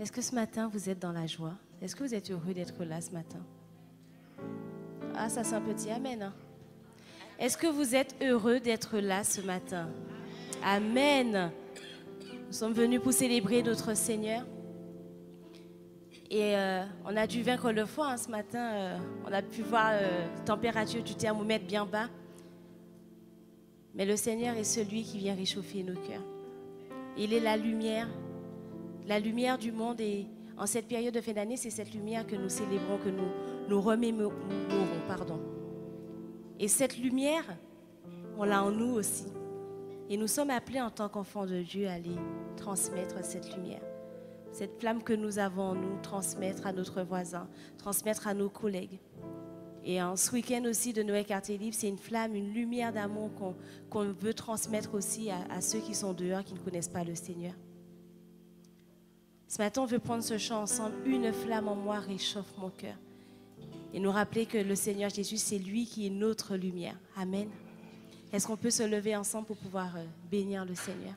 Est-ce que ce matin, vous êtes dans la joie? Est-ce que vous êtes heureux d'être là ce matin? Ah, ça c'est un petit amen. Hein? Est-ce que vous êtes heureux d'être là ce matin? Amen. Nous sommes venus pour célébrer notre Seigneur. Et on a dû vaincre le froid hein, ce matin. On a pu voir la température du thermomètre bien bas. Mais le Seigneur est celui qui vient réchauffer nos cœurs. Il est la lumière du monde. Et en cette période de fin d'année, c'est cette lumière que nous célébrons, que nous remémorons. Pardon. Et cette lumière, on l'a en nous aussi. Et nous sommes appelés en tant qu'enfants de Dieu à aller transmettre cette lumière. Cette flamme que nous avons en nous, transmettre à notre voisin, transmettre à nos collègues. Et en ce week-end aussi de Noël Quartier Libre, c'est une flamme, une lumière d'amour qu'on veut transmettre aussi à ceux qui sont dehors, qui ne connaissent pas le Seigneur. Ce matin, on veut prendre ce chant ensemble. Une flamme en moi réchauffe mon cœur. Et nous rappeler que le Seigneur Jésus, c'est lui qui est notre lumière. Amen. Est-ce qu'on peut se lever ensemble pour pouvoir bénir le Seigneur?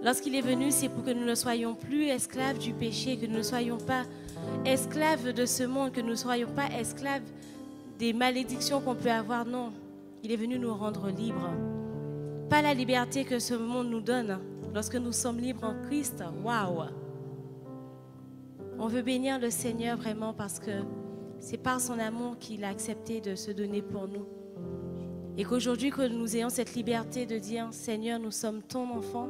Lorsqu'il est venu, c'est pour que nous ne soyons plus esclaves du péché, que nous ne soyons pas esclaves de ce monde, que nous ne soyons pas esclaves des malédictions qu'on peut avoir. Non, Il est venu nous rendre libres. Pas la liberté que ce monde nous donne. Lorsque nous sommes libres en Christ, waouh! On veut bénir le Seigneur vraiment parce que c'est par son amour qu'il a accepté de se donner pour nous. Et qu'aujourd'hui, que nous ayons cette liberté de dire, Seigneur, nous sommes ton enfant.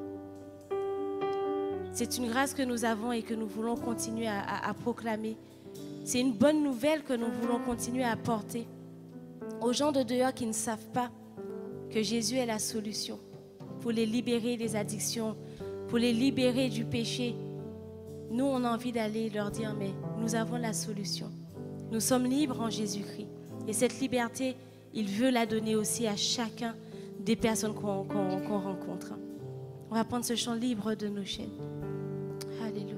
C'est une grâce que nous avons et que nous voulons continuer à proclamer. C'est une bonne nouvelle que nous voulons continuer à apporter aux gens de dehors qui ne savent pas que Jésus est la solution pour les libérer des addictions, pour les libérer du péché. Nous, on a envie d'aller leur dire, mais nous avons la solution. Nous sommes libres en Jésus-Christ. Et cette liberté, il veut la donner aussi à chacun des personnes qu'on rencontre. On va prendre ce chant libre de nos chaînes. Alléluia.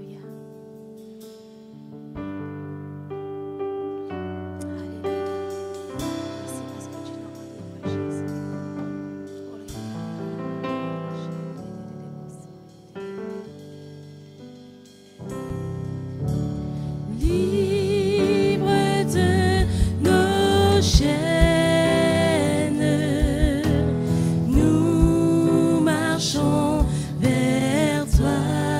Nous marchons vers toi.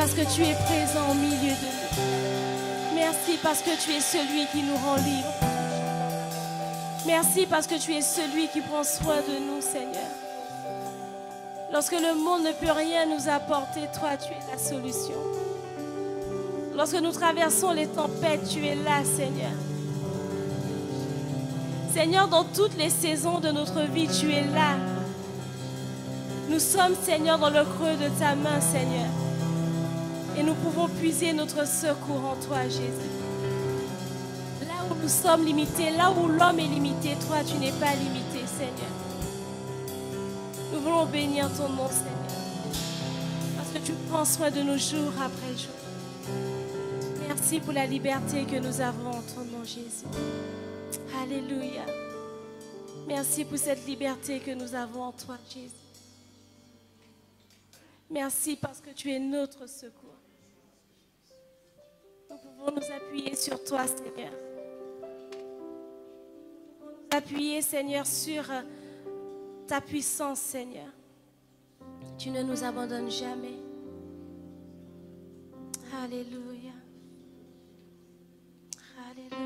parce que tu es présent au milieu de nous. Merci parce que tu es celui qui nous rend libres. Merci parce que tu es celui qui prend soin de nous, Seigneur. Lorsque le monde ne peut rien nous apporter, toi, tu es la solution. Lorsque nous traversons les tempêtes, tu es là, Seigneur. Seigneur, dans toutes les saisons de notre vie, tu es là. Nous sommes, Seigneur, dans le creux de ta main, Seigneur. Et nous pouvons puiser notre secours en toi, Jésus. Là où nous sommes limités, là où l'homme est limité, toi, tu n'es pas limité, Seigneur. Nous voulons bénir ton nom, Seigneur. Parce que tu prends soin de nous jour après jour. Merci pour la liberté que nous avons en ton nom, Jésus. Alléluia. Merci pour cette liberté que nous avons en toi, Jésus. Merci parce que tu es notre secours. Nous pouvons nous appuyer sur toi, Seigneur. Nous pouvons nous appuyer, Seigneur, sur ta puissance, Seigneur. Tu ne nous abandonnes jamais. Alléluia. Alléluia.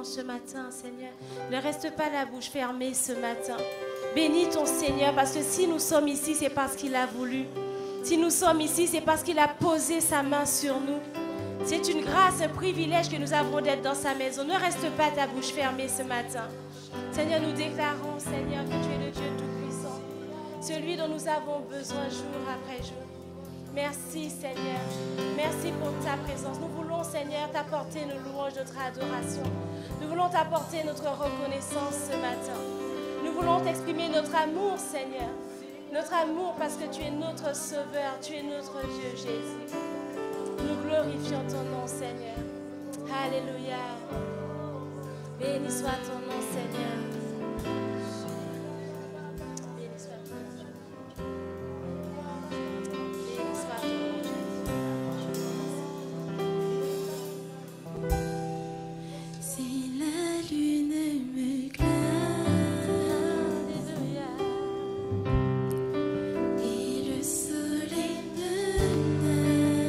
Ce matin, Seigneur, ne reste pas la bouche fermée ce matin. Bénis ton Seigneur, parce que si nous sommes ici, c'est parce qu'il a voulu. Si nous sommes ici, c'est parce qu'il a posé sa main sur nous. C'est une grâce, un privilège que nous avons d'être dans sa maison. Ne reste pas ta bouche fermée ce matin. Seigneur, nous déclarons, Seigneur, que tu es le Dieu Tout-Puissant, celui dont nous avons besoin jour après jour. Merci, Seigneur. Merci pour ta présence. Nous voulons, Seigneur, t'apporter nos louanges, notre adoration. Nous voulons t'apporter notre reconnaissance ce matin. Nous voulons t'exprimer notre amour, Seigneur. Notre amour parce que tu es notre Sauveur, tu es notre Dieu, Jésus. Nous glorifions ton nom, Seigneur. Alléluia. Béni soit ton nom, Seigneur. Béni soit ton nom. Béni soit ton nom, Jésus. Si la lune me glace et le soleil menace,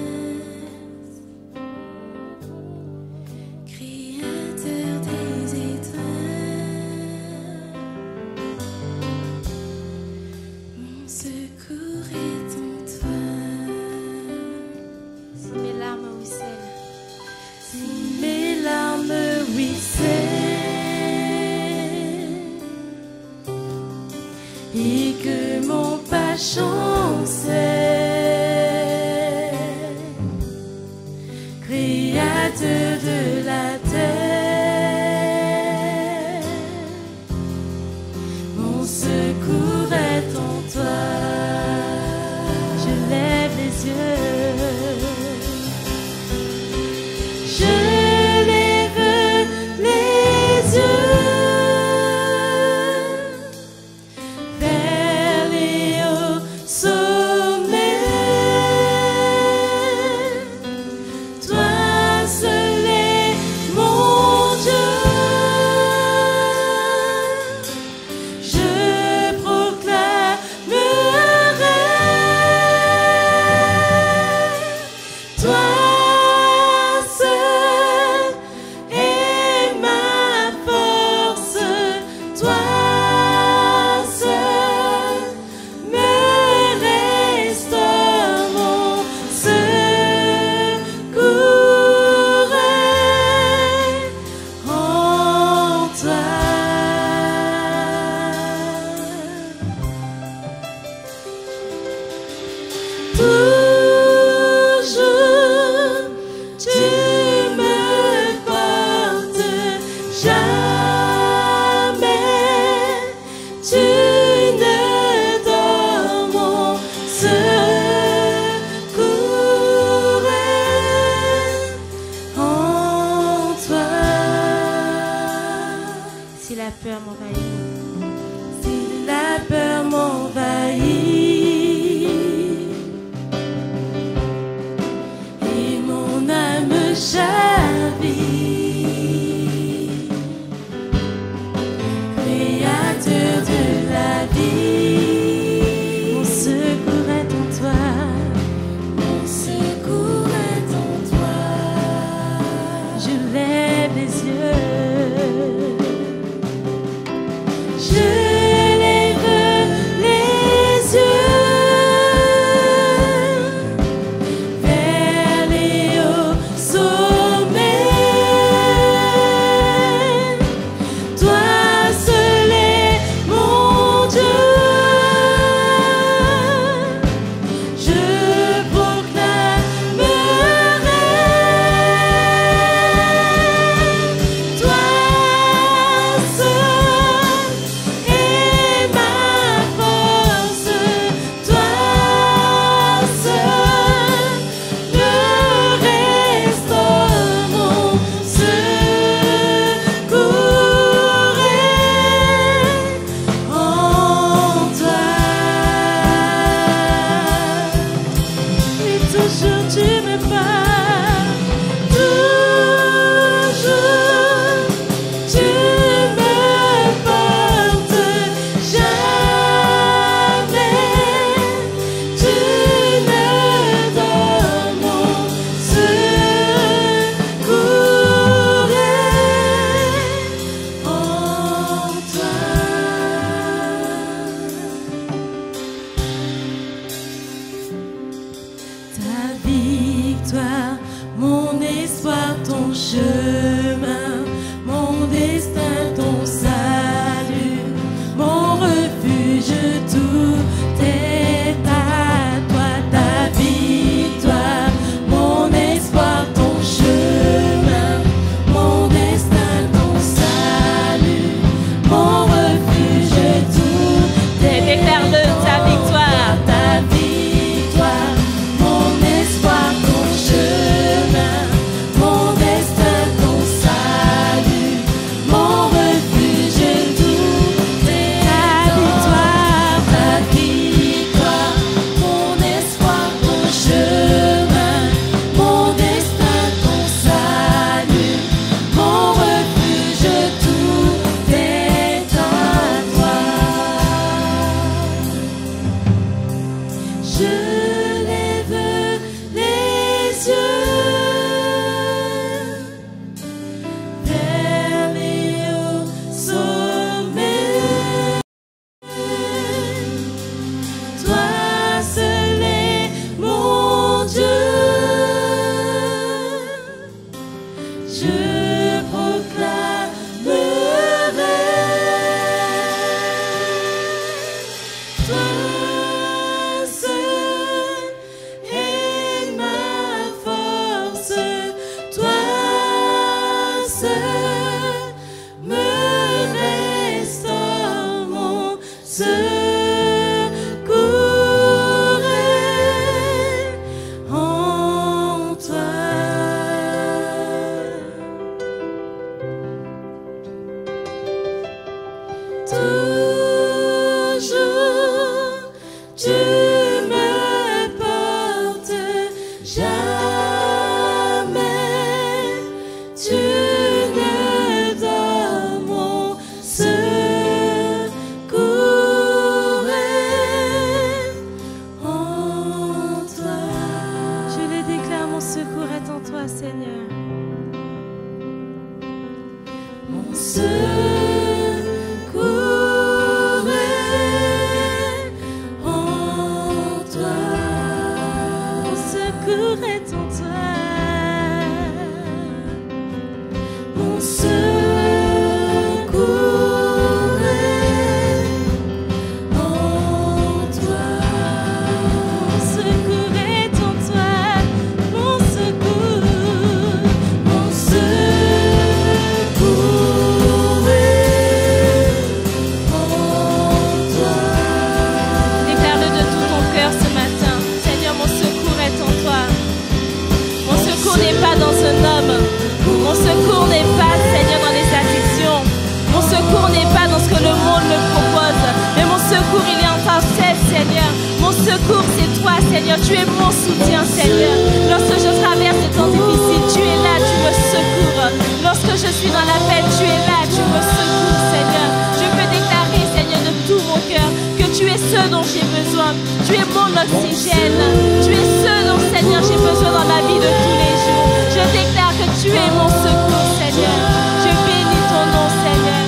Créateur des étoiles, mon secours est en toi. Si mes larmes ruissellent, Si mes larmes ruissellent et que mon pas chancelle, Créateur de la terre, mon secours est en toi. Je lève les yeux, je lève les yeux Tu ne donnes mon secours en toi. Si la peur m'envahit, si la peur m'envahit et mon âme chavire, Créateur de la vie, mon secours est en toi, mon secours est en toi. Je lève les yeux, je lève les yeux vers les hauts sommets. Toi seul est mon Dieu. Je proclamerai. Toi seul est ma force. Toi seul me restaure mon secours est en toi. Et toujours tu me parles, toujours tu me portes, jamais tu ne donnes mon secours est en toi. Ta victoire, mon espoir, ton chemin, mon destin, ton salut, mon refuge, tout est à toi. Ta victoire, mon espoir, ton chemin, mon destin, ton salut, mon refuge, tout est Déclare-le, ta victoire. ta victoire, mon espoir, ton chemin, mon destin, Seigneur. Tu es mon soutien, Seigneur. Lorsque je traverse des temps difficiles, tu es là, tu me secours. Lorsque je suis dans la peine, tu es là, tu me secours, Seigneur. Je peux déclarer, Seigneur, de tout mon cœur, que tu es ce dont j'ai besoin. Tu es mon oxygène. Tu es ce dont, Seigneur, j'ai besoin dans ma vie de tous les jours. Je déclare que tu es mon secours, Seigneur. Je bénis ton nom, Seigneur.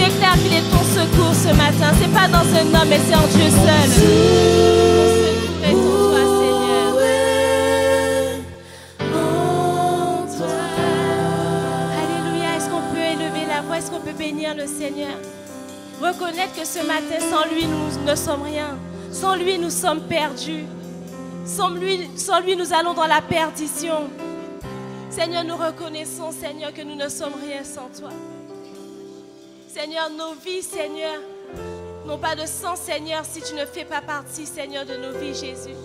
Déclare qu'il est ton secours ce matin. Ce n'est pas dans un homme, mais c'est en Dieu seul. Mon secours est en toi, Seigneur. Alléluia. Est-ce qu'on peut élever la voix? Est-ce qu'on peut bénir le Seigneur? Reconnaître que ce matin, sans lui, nous ne sommes rien. Sans lui, nous sommes perdus. Sans lui, nous allons dans la perdition. Seigneur, nous reconnaissons, Seigneur, que nous ne sommes rien sans toi. Seigneur, nos vies, Seigneur, n'ont pas de sens, Seigneur, si tu ne fais pas partie, Seigneur, de nos vies, Jésus.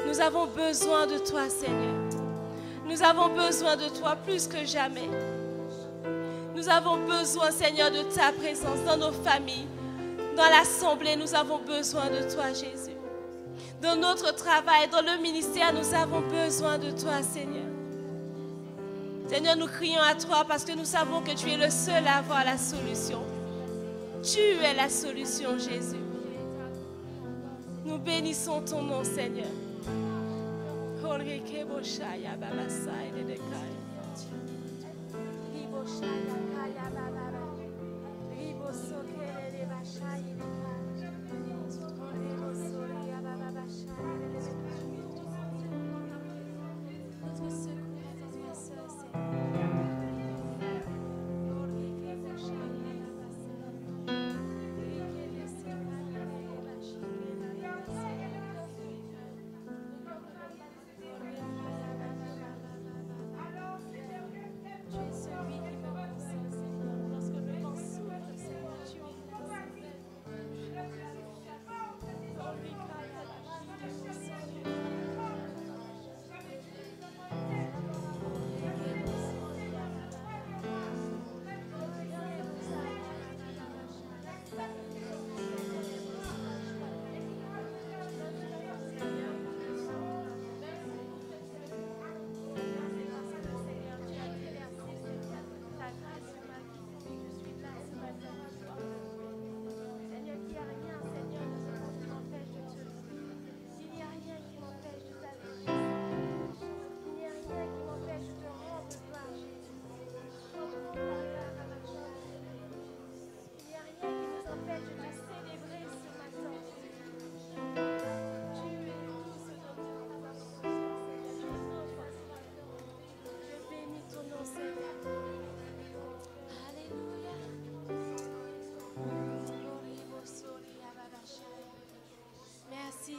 Nous avons besoin de toi, Seigneur. Nous avons besoin de toi plus que jamais. Nous avons besoin, Seigneur, de ta présence dans nos familles, dans l'assemblée. Nous avons besoin de toi, Jésus. Dans notre travail, dans le ministère, nous avons besoin de toi, Seigneur. Seigneur, nous crions à toi parce que nous savons que tu es le seul à avoir la solution. Tu es la solution, Jésus. Nous bénissons ton nom, Seigneur.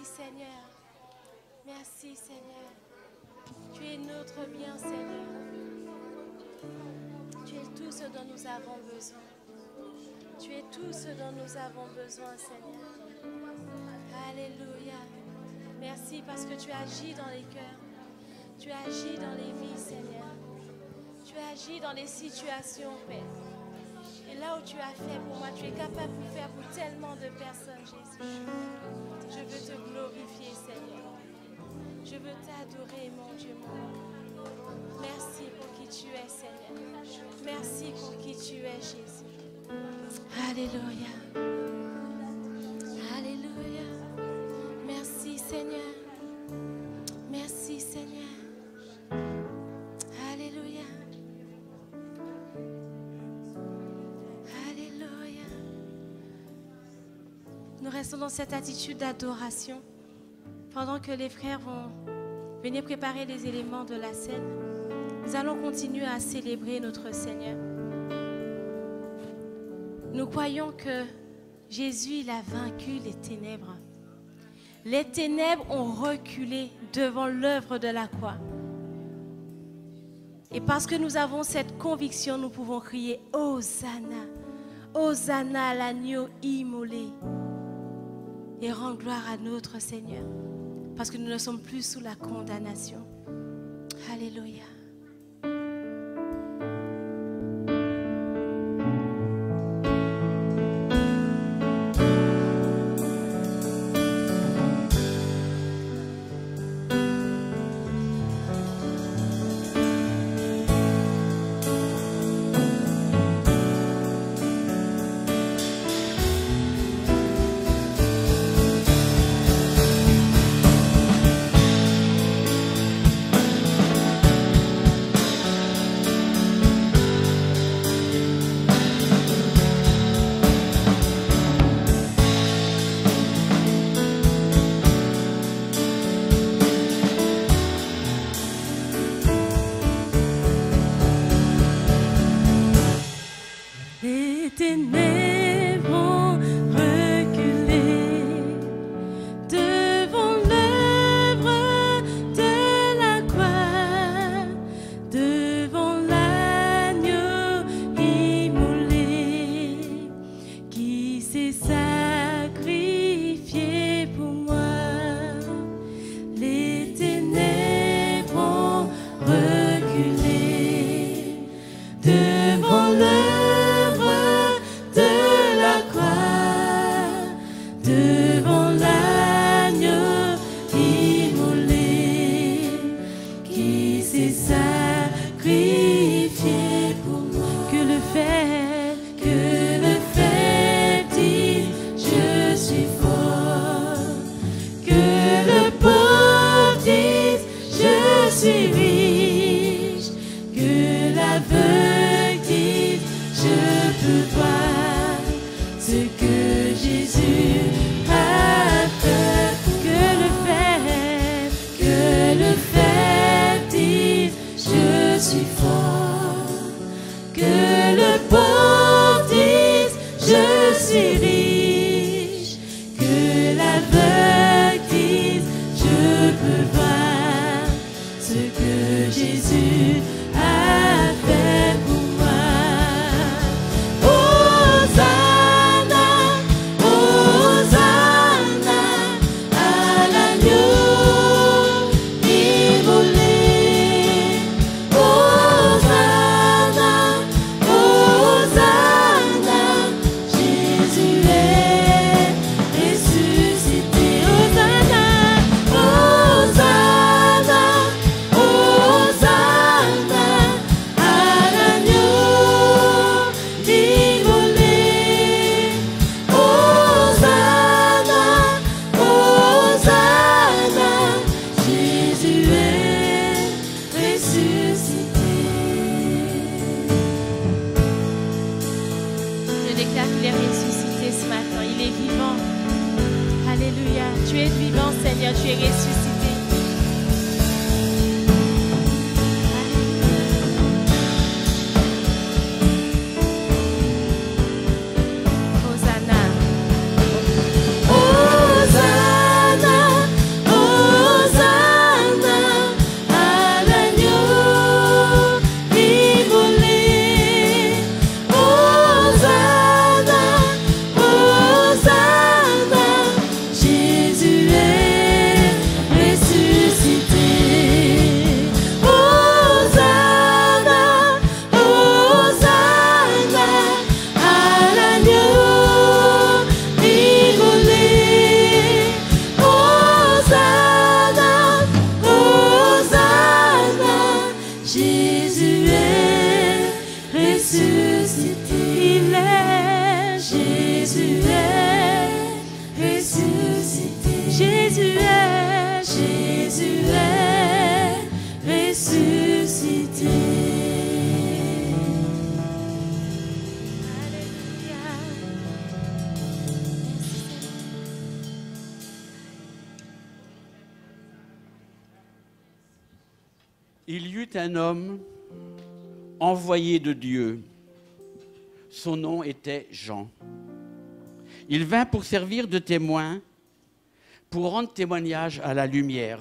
Seigneur. Merci, Seigneur. Tu es notre bien, Seigneur. Tu es tout ce dont nous avons besoin. Tu es tout ce dont nous avons besoin, Seigneur. Alléluia. Merci parce que tu agis dans les cœurs. Tu agis dans les vies, Seigneur. Tu agis dans les situations, Père. Et là où tu as fait pour moi, tu es capable de faire pour tellement de personnes, Jésus. Je veux te glorifier, Seigneur. Je veux t'adorer, mon Dieu, mon roi. Merci pour qui tu es, Seigneur. Merci pour qui tu es, Jésus. Alléluia. Alléluia. Merci, Seigneur. Merci, Seigneur. Alléluia. Alléluia. Nous restons dans cette attitude d'adoration pendant que les frères vont venir préparer les éléments de la scène. Nous allons continuer à célébrer notre Seigneur. Nous croyons que Jésus, il a vaincu les ténèbres. Les ténèbres ont reculé devant l'œuvre de la croix. Et parce que nous avons cette conviction, nous pouvons crier « Hosanna, Hosanna à l'agneau immolé » et rendre gloire à notre Seigneur. Parce que nous ne sommes plus sous la condamnation. Alléluia. s'est sacrifié pour moi. Les ténèbres ont reculé devant l'œuvre de la croix, devant l'agneau immolé qui s'est sacrifié pour moi. Que le fait dit je suis fort, que le pauvre dise je suis riche, que l'aveugle dise je peux voir ce que Jésus a fait. Que le fait dise je suis fort, que le pauvre dise je suis riche, que l'aveugle dise je peux voir ce que Jésus a fait pour moi. Hosanna, Hosanna à l'agneau immolé. Hosanna, Hosanna, Jésus est ressuscité. Hosanna, Hosanna, Hosanna à l'agneau immolé. Hosanna, Hosanna, Jésus est ressuscité. Je déclare qu'il est ressuscité ce matin. Il est vivant. Alléluia. Tu es vivant, Seigneur. Tu es ressuscité. Hosanna. Hosanna, Hosanna à l'agneau immolé. Hosanna, Hosanna, Jésus est ressuscité. Hosanna, Hosanna à l'agneau immolé. Hosanna, Hosanna, Jésus est ressuscité. Il est, Jésus est ressuscité. Jésus est ressuscité. Alléluia. Il y eut un homme envoyé de Dieu. Son nom était Jean. Il vint pour servir de témoin, pour rendre témoignage à la lumière,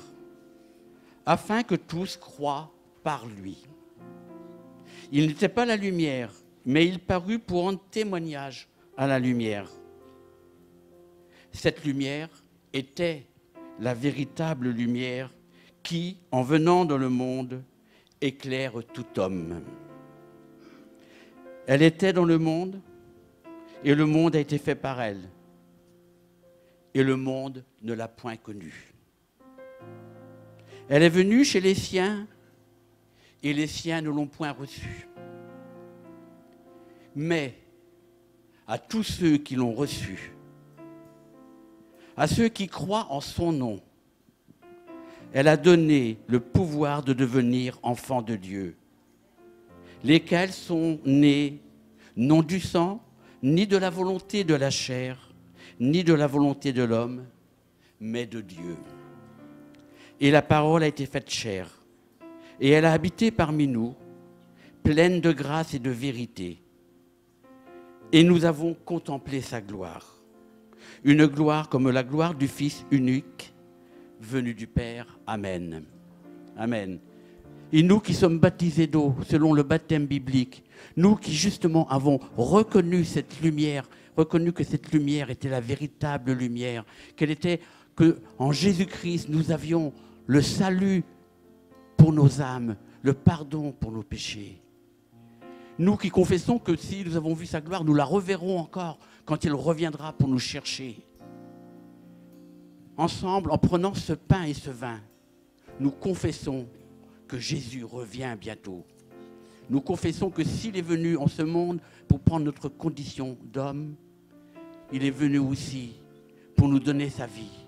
afin que tous croient par lui. Il n'était pas la lumière, mais il parut pour rendre témoignage à la lumière. Cette lumière était la véritable lumière qui, en venant dans le monde, éclaire tout homme. Elle était dans le monde, et le monde a été fait par elle. Et le monde ne l'a point connue. Elle est venue chez les siens, et les siens ne l'ont point reçue. Mais à tous ceux qui l'ont reçue, à ceux qui croient en son nom, elle a donné le pouvoir de devenir enfants de Dieu, lesquels sont nés non du sang, ni de la volonté de la chair, ni de la volonté de l'homme, mais de Dieu. Et la parole a été faite chair, et elle a habité parmi nous, pleine de grâce et de vérité. Et nous avons contemplé sa gloire, une gloire comme la gloire du Fils unique, venu du Père. Amen. Amen. Et nous qui sommes baptisés d'eau, selon le baptême biblique, nous qui justement avons reconnu cette lumière reconnu que cette lumière était la véritable lumière, qu'en Jésus-Christ, nous avions le salut pour nos âmes, le pardon pour nos péchés. Nous qui confessons que si nous avons vu sa gloire, nous la reverrons encore quand il reviendra pour nous chercher. Ensemble, en prenant ce pain et ce vin, nous confessons que Jésus revient bientôt. Nous confessons que s'il est venu en ce monde pour prendre notre condition d'homme, il est venu aussi pour nous donner sa vie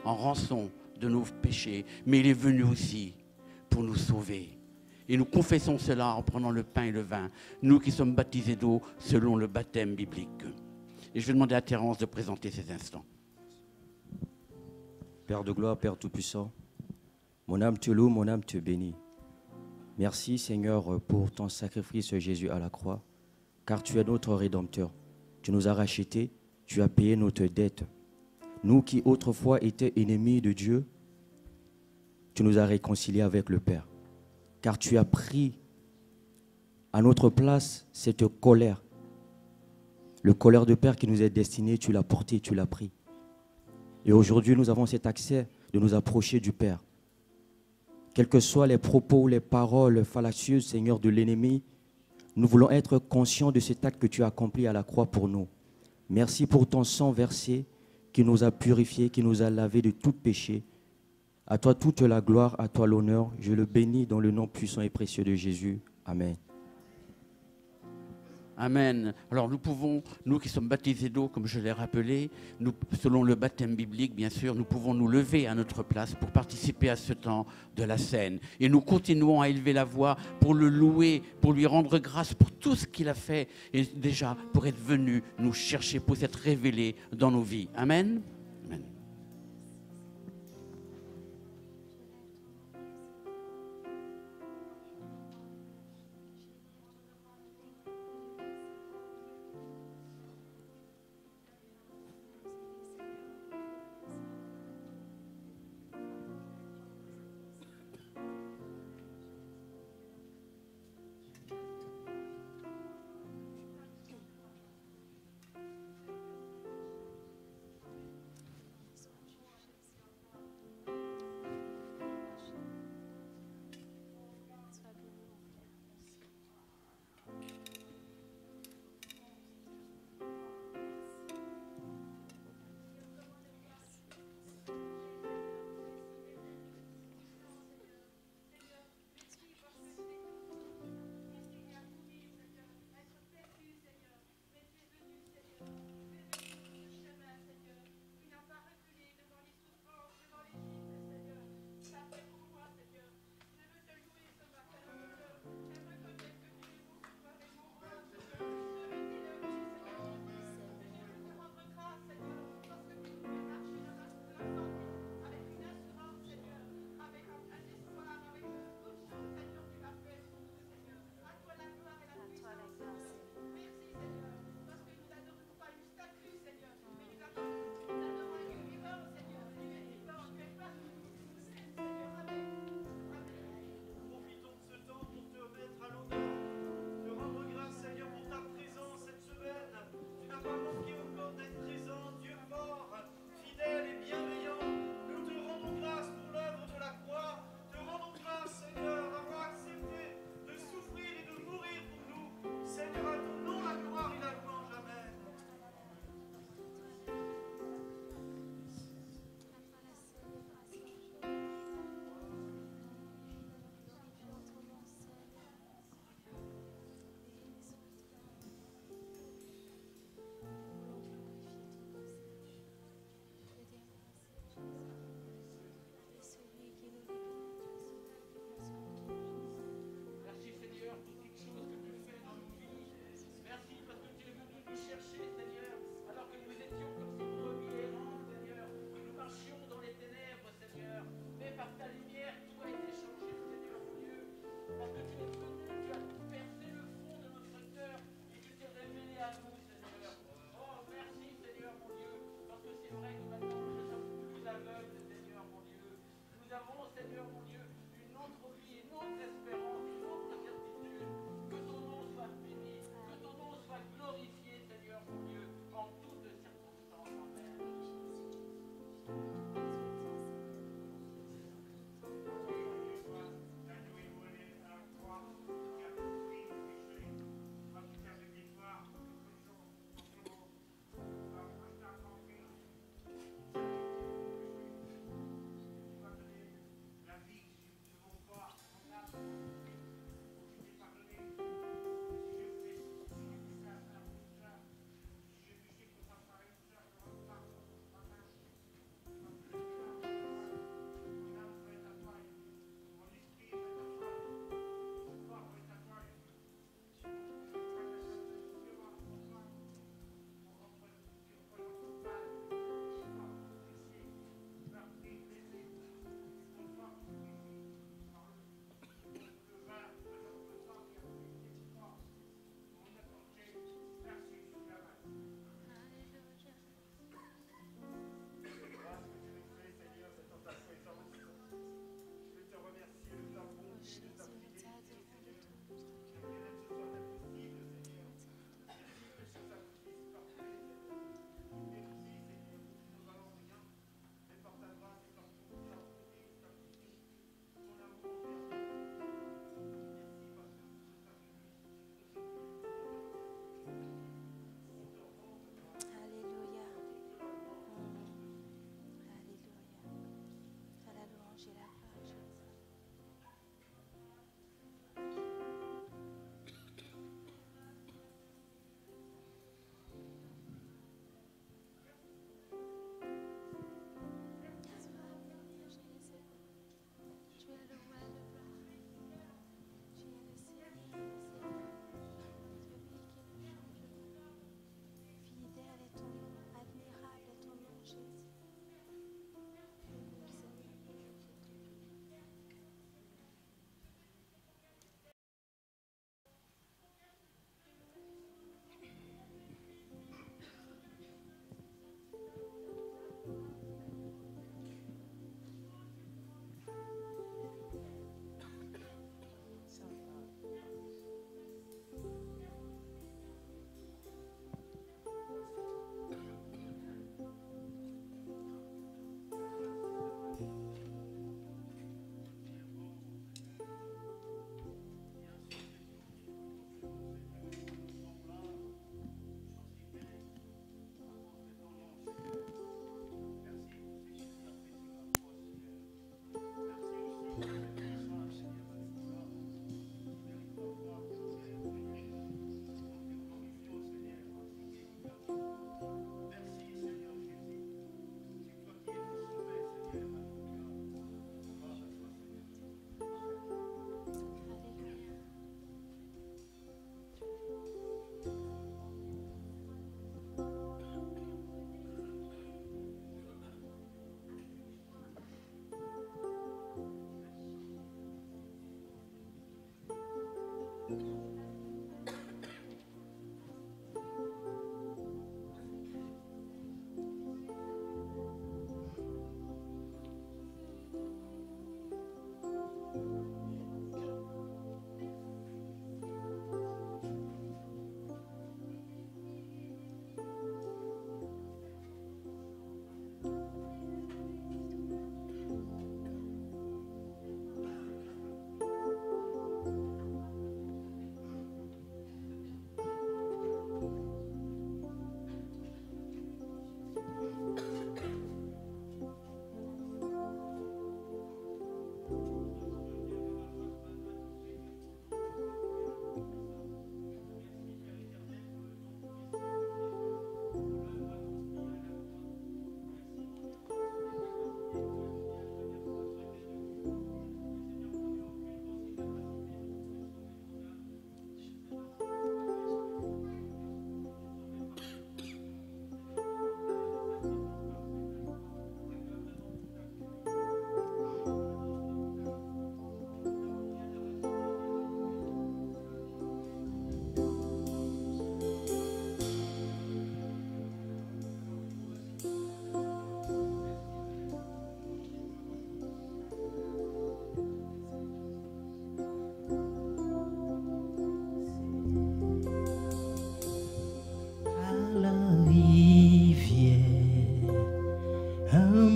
en rançon de nos péchés, mais il est venu aussi pour nous sauver. Et nous confessons cela en prenant le pain et le vin, nous qui sommes baptisés d'eau selon le baptême biblique. Et je vais demander à Thérence de présenter ces instants. Père de gloire, Père Tout-Puissant, mon âme te loue, mon âme te bénit. Merci Seigneur pour ton sacrifice Jésus à la croix, car tu es notre Rédempteur. Tu nous as rachetés, tu as payé notre dette. Nous qui autrefois étions ennemis de Dieu, tu nous as réconciliés avec le Père. Car tu as pris à notre place cette colère. Le colère de Père qui nous est destiné, tu l'as porté, tu l'as pris. Et aujourd'hui, nous avons cet accès de nous approcher du Père. Quels que soient les propos, les paroles fallacieuses, Seigneur, de l'ennemi, nous voulons être conscients de cet acte que tu as accompli à la croix pour nous. Merci pour ton sang versé qui nous a purifiés, qui nous a lavés de tout péché. À toi toute la gloire, à toi l'honneur. Je le bénis dans le nom puissant et précieux de Jésus. Amen. Amen. Alors nous pouvons, nous qui sommes baptisés d'eau, comme je l'ai rappelé, nous, selon le baptême biblique, bien sûr, nous pouvons nous lever à notre place pour participer à ce temps de la scène. Et nous continuons à élever la voix pour le louer, pour lui rendre grâce pour tout ce qu'il a fait et déjà pour être venu nous chercher, pour s'être révélé dans nos vies. Amen. Amen.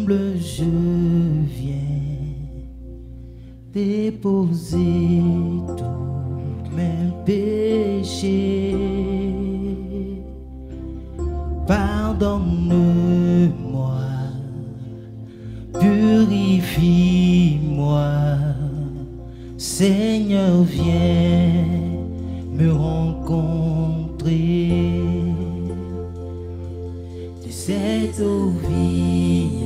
humble, je viens déposer tous mes péchés. Pardonne-moi, purifie-moi, Seigneur, viens me rencontrer. De cette eau vive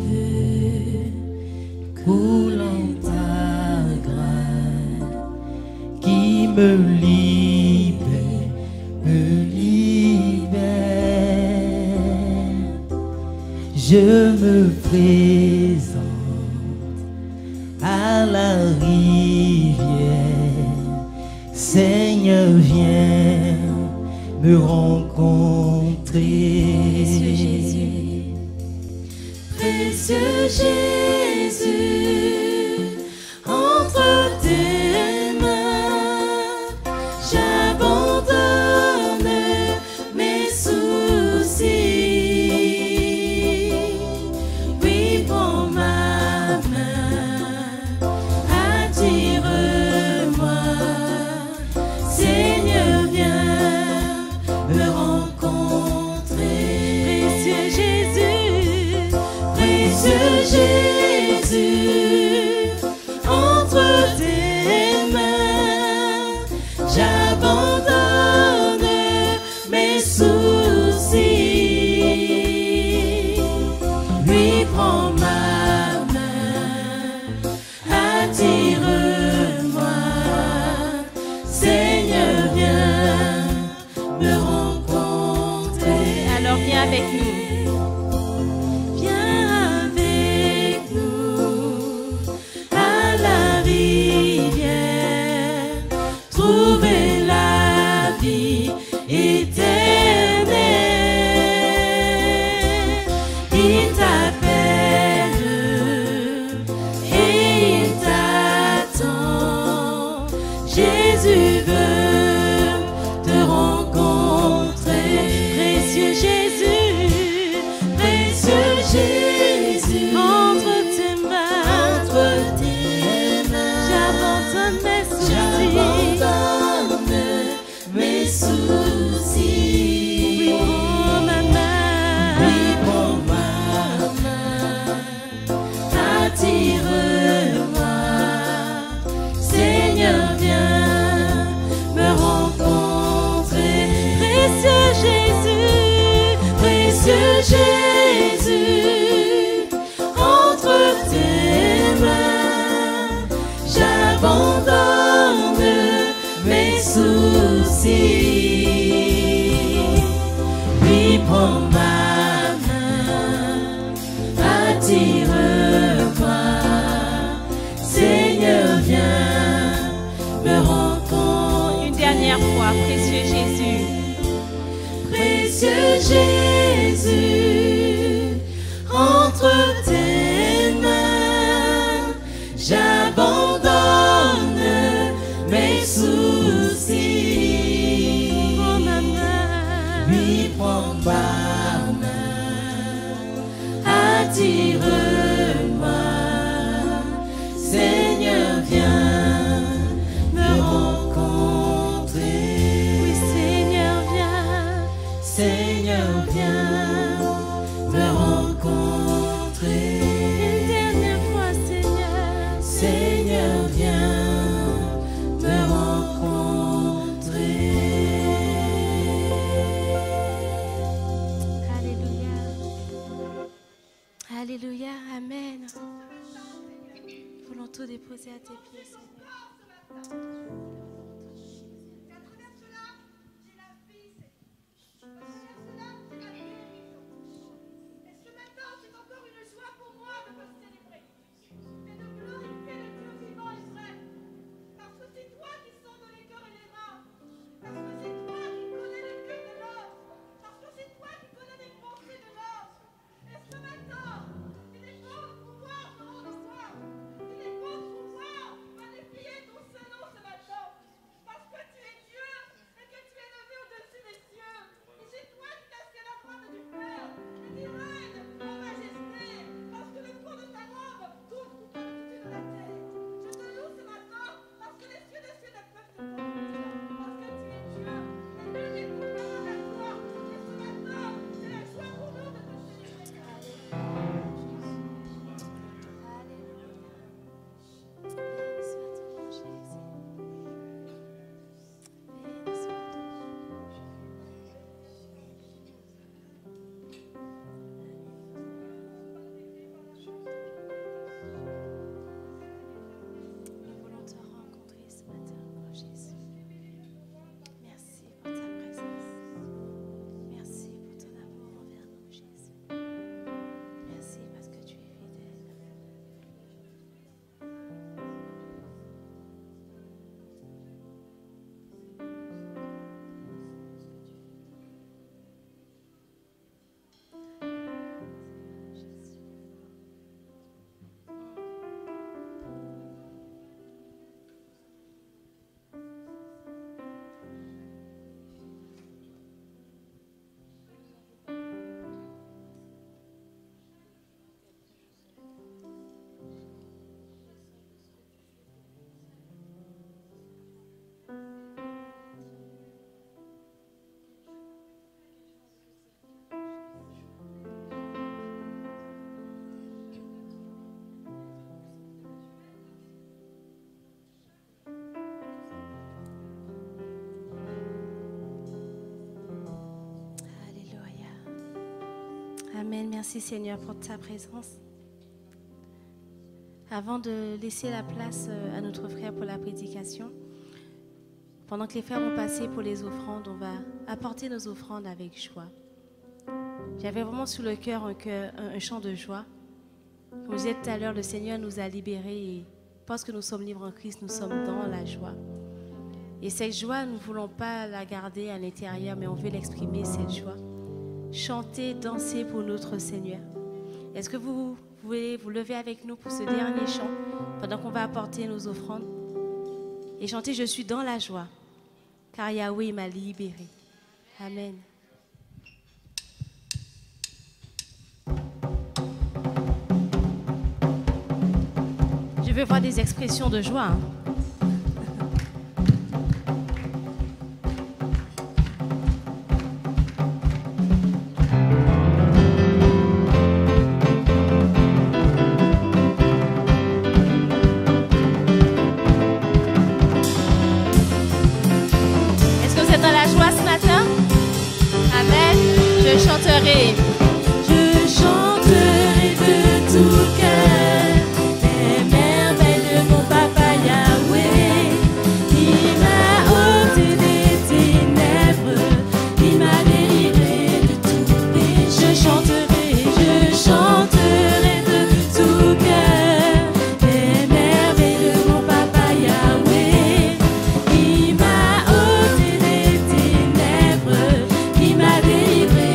coulant ta grâce qui me libère, je me présente à la rivière. Seigneur, viens me rencontrer. Précieux Jésus, précieux Jésus, entre tes mains, j'abandonne mes soucis. Oui, prends ma main, attire-moi. Seigneur, viens me rencontrer. Précieux Jésus, précieux Jésus, entre tes mains, j'abandonne mes soucis. Lui, prends ma main, attire-moi. Seigneur, viens me rencontrer. Alors viens avec nous. Viens avec nous à la rivière, trouver la vie éternelle. Il t'appelle et il t'attend. Jésus veut te rencontrer. Précieux Jésus, précieux Jésus, entre tes mains, j'abandonne mes soucis. Oui, prends ma main, attire-moi. Seigneur, viens me rencontrer. Précieux Jésus, précieux Jésus, entre tes mains, j'abandonne mes soucis. Oui, prends ma main, attire-moi. Seigneur, viens me rencontrer. Une dernière fois, précieux Jésus. Précieux Jésus, entre tes mains, j'abandonne mes soucis. Prends ma main, oui, prends ma main, attire-moi. Seigneur, viens me rencontrer. Oui, Seigneur, viens. Seigneur, viens me rencontrer. Une dernière fois, Seigneur. Seigneur, viens me rencontrer. Alléluia. Alléluia. Amen. Nous voulons tout déposer à tes pieds, Seigneur. Magnifier ton Saint-Nom ce matin. Merci Seigneur pour ta présence. Avant de laisser la place à notre frère pour la prédication, pendant que les frères vont passer pour les offrandes, on va apporter nos offrandes avec joie. J'avais vraiment sous le cœur un chant de joie. Comme je disais tout à l'heure, le Seigneur nous a libérés et parce que nous sommes libres en Christ, nous sommes dans la joie. Et cette joie, nous ne voulons pas la garder à l'intérieur, mais on veut l'exprimer, cette joie. Chanter, danser pour notre Seigneur. Est-ce que vous voulez vous lever avec nous pour ce dernier chant pendant qu'on va apporter nos offrandes et chanter « Je suis dans la joie, car Yahweh m'a libéré ». Amen. Je veux voir des expressions de joie. Hein. Je chanterai de tout cœur les merveilles de mon papa Yahweh. Il m'a ôté des ténèbres, il m'a délivré de tout péché. Je chanterai de tout cœur les merveilles de mon papa Yahweh. Il m'a ôté des ténèbres, il m'a délivré.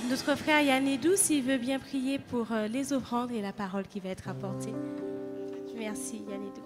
Notre frère Yanedou, s'il veut bien prier pour les offrandes et la parole qui va être apportée. Merci Yanedou.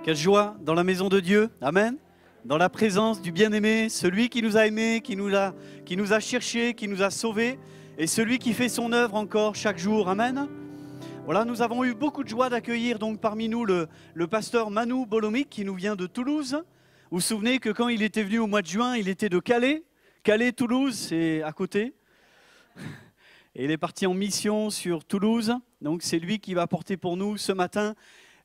Quelle joie dans la maison de Dieu. Amen. Dans la présence du bien-aimé, celui qui nous a aimés, qui nous a cherchés, qui nous a sauvés, et celui qui fait son œuvre encore chaque jour. Amen. Voilà, nous avons eu beaucoup de joie d'accueillir donc parmi nous le pasteur Manu Bolomic qui nous vient de Toulouse. Vous vous souvenez que quand il était venu au mois de juin, il était de Calais. Calais, Toulouse, c'est à côté. Et il est parti en mission sur Toulouse. Donc c'est lui qui va porter pour nous ce matin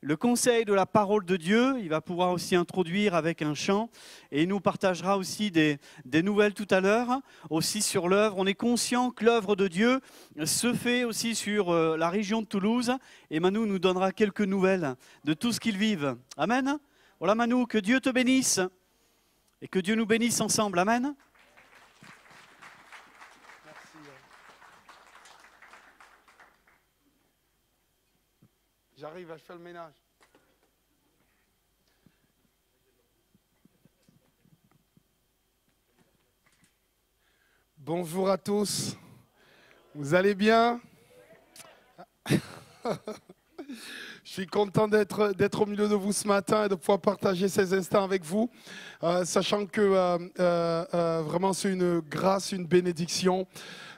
le conseil de la parole de Dieu. Il va pouvoir aussi introduire avec un chant. Et il nous partagera aussi des nouvelles tout à l'heure, aussi sur l'œuvre. On est conscient que l'œuvre de Dieu se fait aussi sur la région de Toulouse. Et Manu nous donnera quelques nouvelles de tout ce qu'ils vivent. Amen. Voilà Manu, que Dieu te bénisse. Et que Dieu nous bénisse ensemble. Amen. J'arrive, je fais le ménage. Bonjour à tous. Vous allez bien? Je suis content d'être au milieu de vous ce matin et de pouvoir partager ces instants avec vous, sachant que vraiment c'est une grâce, une bénédiction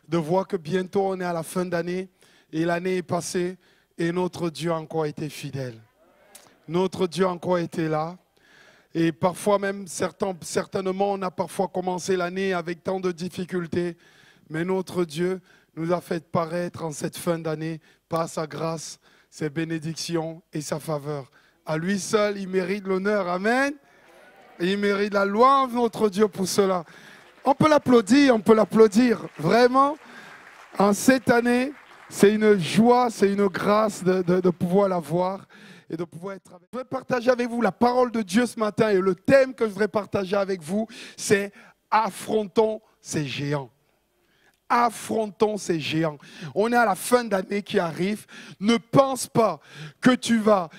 de voir que bientôt on est à la fin d'année et l'année est passée. Et notre Dieu a encore été fidèle. Notre Dieu a encore été là. Et parfois même, certainement, on a parfois commencé l'année avec tant de difficultés. Mais notre Dieu nous a fait paraître en cette fin d'année par sa grâce, ses bénédictions et sa faveur. À lui seul, il mérite l'honneur. Amen. Et il mérite la louange, notre Dieu, pour cela. On peut l'applaudir. Vraiment, en cette année, c'est une joie, c'est une grâce de pouvoir la voir et de pouvoir être avec vous. Je vais partager avec vous la parole de Dieu ce matin et le thème que je voudrais partager avec vous, c'est « Affrontons ces géants ». Affrontons ces géants. On est à la fin d'année qui arrive. Ne pense pas que tu vas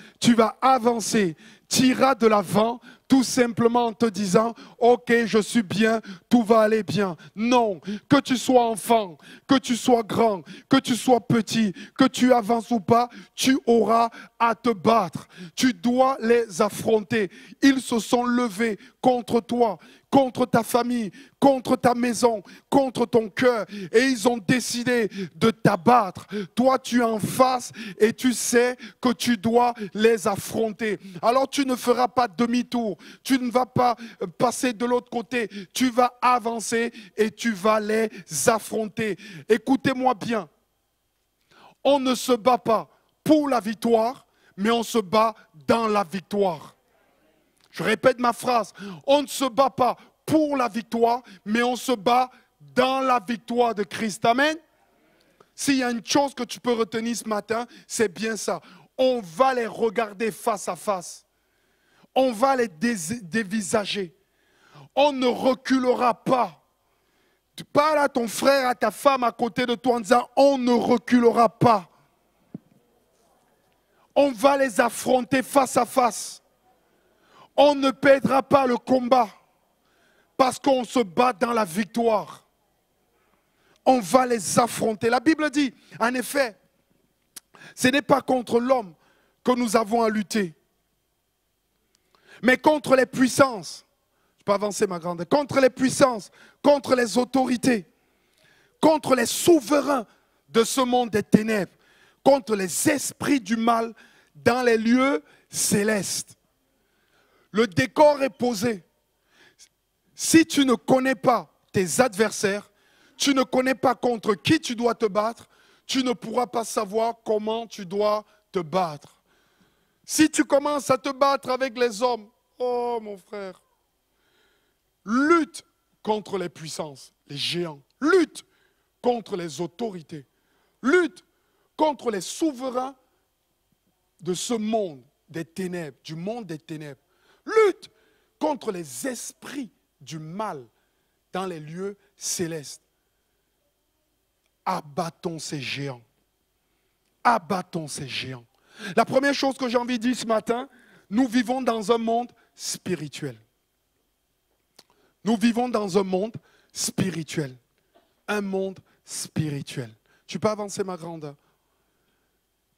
avancer, tu iras de l'avant tout simplement en te disant « Ok, je suis bien, tout va aller bien ». Non, que tu sois enfant, que tu sois grand, que tu sois petit, que tu avances ou pas, tu auras à te battre. Tu dois les affronter. Ils se sont levés contre toi, contre ta famille, contre ta maison, contre ton cœur. Et ils ont décidé de t'abattre. Toi, tu es en face et tu sais que tu dois les affronter. Alors, tu ne feras pas demi-tour. Tu ne vas pas passer de l'autre côté. Tu vas avancer et tu vas les affronter. Écoutez-moi bien. On ne se bat pas pour la victoire, mais on se bat dans la victoire. Je répète ma phrase. On ne se bat pas pour la victoire, mais on se bat dans la victoire de Christ. Amen. S'il y a une chose que tu peux retenir ce matin, c'est bien ça. On va les regarder face à face. On va les dévisager. On ne reculera pas. Tu parles à ton frère, à ta femme à côté de toi en disant, on ne reculera pas. On va les affronter face à face. On ne perdra pas le combat parce qu'on se bat dans la victoire. On va les affronter. La Bible dit, en effet, ce n'est pas contre l'homme que nous avons à lutter, mais contre les puissances. Je peux avancer ma grande. Contre les puissances, contre les autorités, contre les souverains de ce monde des ténèbres, contre les esprits du mal dans les lieux célestes. Le décor est posé. Si tu ne connais pas tes adversaires, tu ne connais pas contre qui tu dois te battre, tu ne pourras pas savoir comment tu dois te battre. Si tu commences à te battre avec les hommes, oh mon frère, lutte contre les puissances, les géants. Lutte contre les autorités. Lutte contre les souverains de ce monde des ténèbres, du monde des ténèbres. Lutte contre les esprits du mal dans les lieux célestes. Abattons ces géants. Abattons ces géants. La première chose que j'ai envie de dire ce matin, nous vivons dans un monde spirituel. Nous vivons dans un monde spirituel. Un monde spirituel. Tu peux avancer ma grande.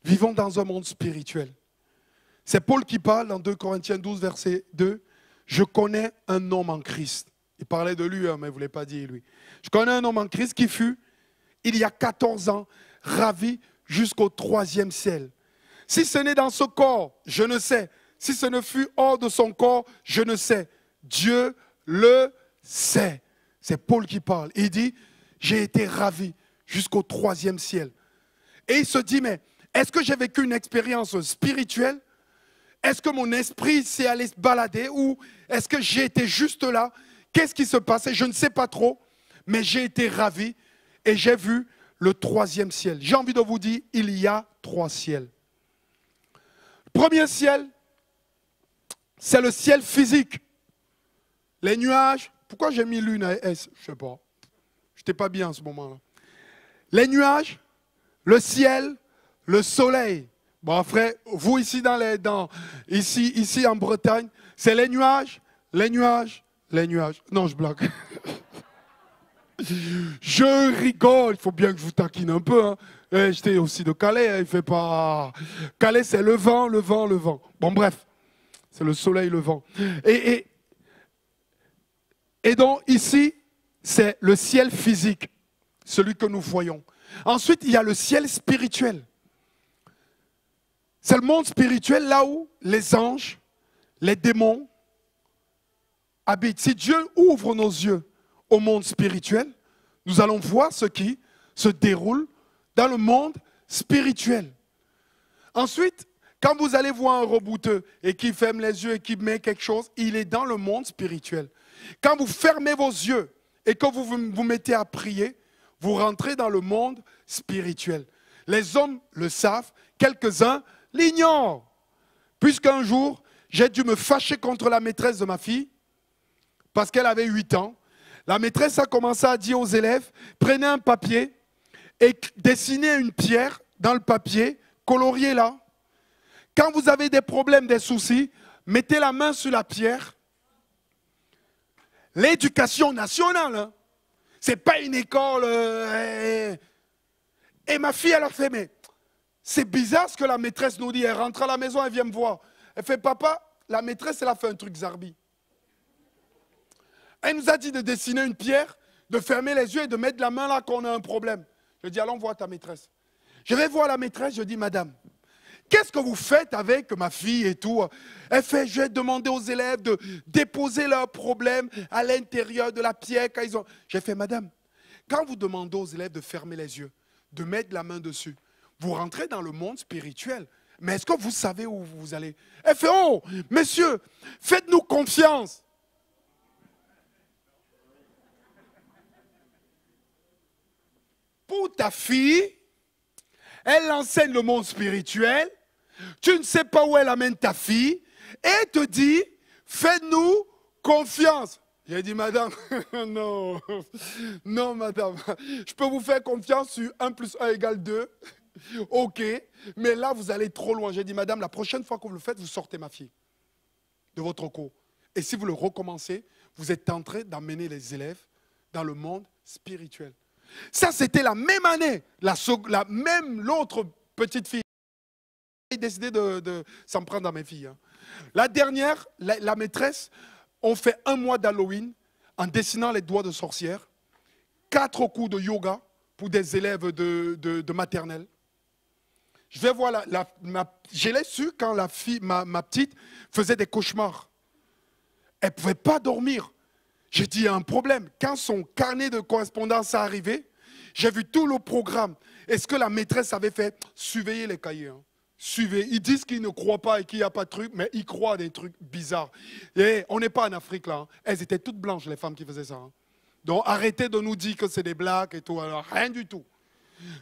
Vivons dans un monde spirituel. C'est Paul qui parle dans 2 Corinthiens 12, verset 2. Je connais un homme en Christ. Il parlait de lui, hein, mais il ne voulait pas dire lui. Je connais un homme en Christ qui fut, il y a 14 ans, ravi jusqu'au 3e ciel. Si ce n'est dans ce corps, je ne sais. Si ce ne fut hors de son corps, je ne sais. Dieu le sait. C'est Paul qui parle. Il dit, j'ai été ravi jusqu'au 3e ciel. Et il se dit, mais est-ce que j'ai vécu une expérience spirituelle? Est-ce que mon esprit s'est allé se balader? Ou est-ce que j'ai été juste là? Qu'est-ce qui se passait? Je ne sais pas trop. Mais j'ai été ravi et j'ai vu le 3e ciel. J'ai envie de vous dire, il y a 3 ciels. Le premier ciel, c'est le ciel physique. Les nuages. Pourquoi j'ai mis lune à S? Je ne sais pas. Je n'étais pas bien en ce moment-là. Les nuages, le ciel, le soleil. Bon, frère, vous ici, ici en Bretagne, c'est les nuages, les nuages, les nuages. Non, je blague. Je rigole. Il faut bien que je vous taquine un peu. Hein. J'étais aussi de Calais. Hein. Il fait pas... Calais, c'est le vent, le vent, le vent. Bon, bref. C'est le soleil, le vent. Et donc, ici, c'est le ciel physique, celui que nous voyons. Ensuite, il y a le ciel spirituel. C'est le monde spirituel là où les anges, les démons habitent. Si Dieu ouvre nos yeux au monde spirituel, nous allons voir ce qui se déroule dans le monde spirituel. Ensuite, quand vous allez voir un rebouteux et qui ferme les yeux et qui met quelque chose, il est dans le monde spirituel. Quand vous fermez vos yeux et que vous vous mettez à prier, vous rentrez dans le monde spirituel. Les hommes le savent, quelques-uns l'ignorent. Puisqu'un jour, j'ai dû me fâcher contre la maîtresse de ma fille parce qu'elle avait 8 ans. La maîtresse a commencé à dire aux élèves, prenez un papier et dessinez une pierre dans le papier, coloriez-la. Quand vous avez des problèmes, des soucis, mettez la main sur la pierre. L'éducation nationale, hein. Ce n'est pas une école. Et ma fille, elle a fait, mais c'est bizarre ce que la maîtresse nous dit. Elle rentre à la maison, elle vient me voir. Elle fait, papa, la maîtresse, elle a fait un truc zarbi. Elle nous a dit de dessiner une pierre, de fermer les yeux et de mettre la main là quand on a un problème. Je dis, allons voir ta maîtresse. Je vais voir la maîtresse, je dis, madame, qu'est-ce que vous faites avec ma fille et tout? Elle fait, je vais demander aux élèves de déposer leurs problèmes à l'intérieur de la pierre. Quand ils ont... J'ai fait, madame, quand vous demandez aux élèves de fermer les yeux, de mettre la main dessus, vous rentrez dans le monde spirituel. Mais est-ce que vous savez où vous allez? Elle fait, oh, messieurs, faites-nous confiance. Pour ta fille, elle enseigne le monde spirituel. Tu ne sais pas où elle amène ta fille. Et elle te dit, faites-nous confiance. J'ai dit, madame, non, non, madame. Je peux vous faire confiance sur 1 + 1 = 2. Ok, mais là, vous allez trop loin. J'ai dit, madame, la prochaine fois que vous le faites, vous sortez ma fille de votre cours. Et si vous le recommencez, vous êtes en train d'amener les élèves dans le monde spirituel. Ça, c'était la même année. L'autre petite fille a décidé de s'en prendre à mes filles. Hein. La dernière, la maîtresse, on fait 1 mois d'Halloween en dessinant les doigts de sorcière, 4 coups de yoga pour des élèves de maternelle. Je vais voir je l'ai su quand ma petite faisait des cauchemars. Elle ne pouvait pas dormir. J'ai dit, il y a un problème. Quand son carnet de correspondance est arrivé, j'ai vu tout le programme. Est-ce que la maîtresse avait fait? Surveillez les cahiers. Hein. Suivez. Ils disent qu'ils ne croient pas et qu'il n'y a pas de trucs, mais ils croient à des trucs bizarres. Et on n'est pas en Afrique là. Hein. Elles étaient toutes blanches, les femmes qui faisaient ça. Hein. Donc arrêtez de nous dire que c'est des blagues et tout. Alors, rien du tout.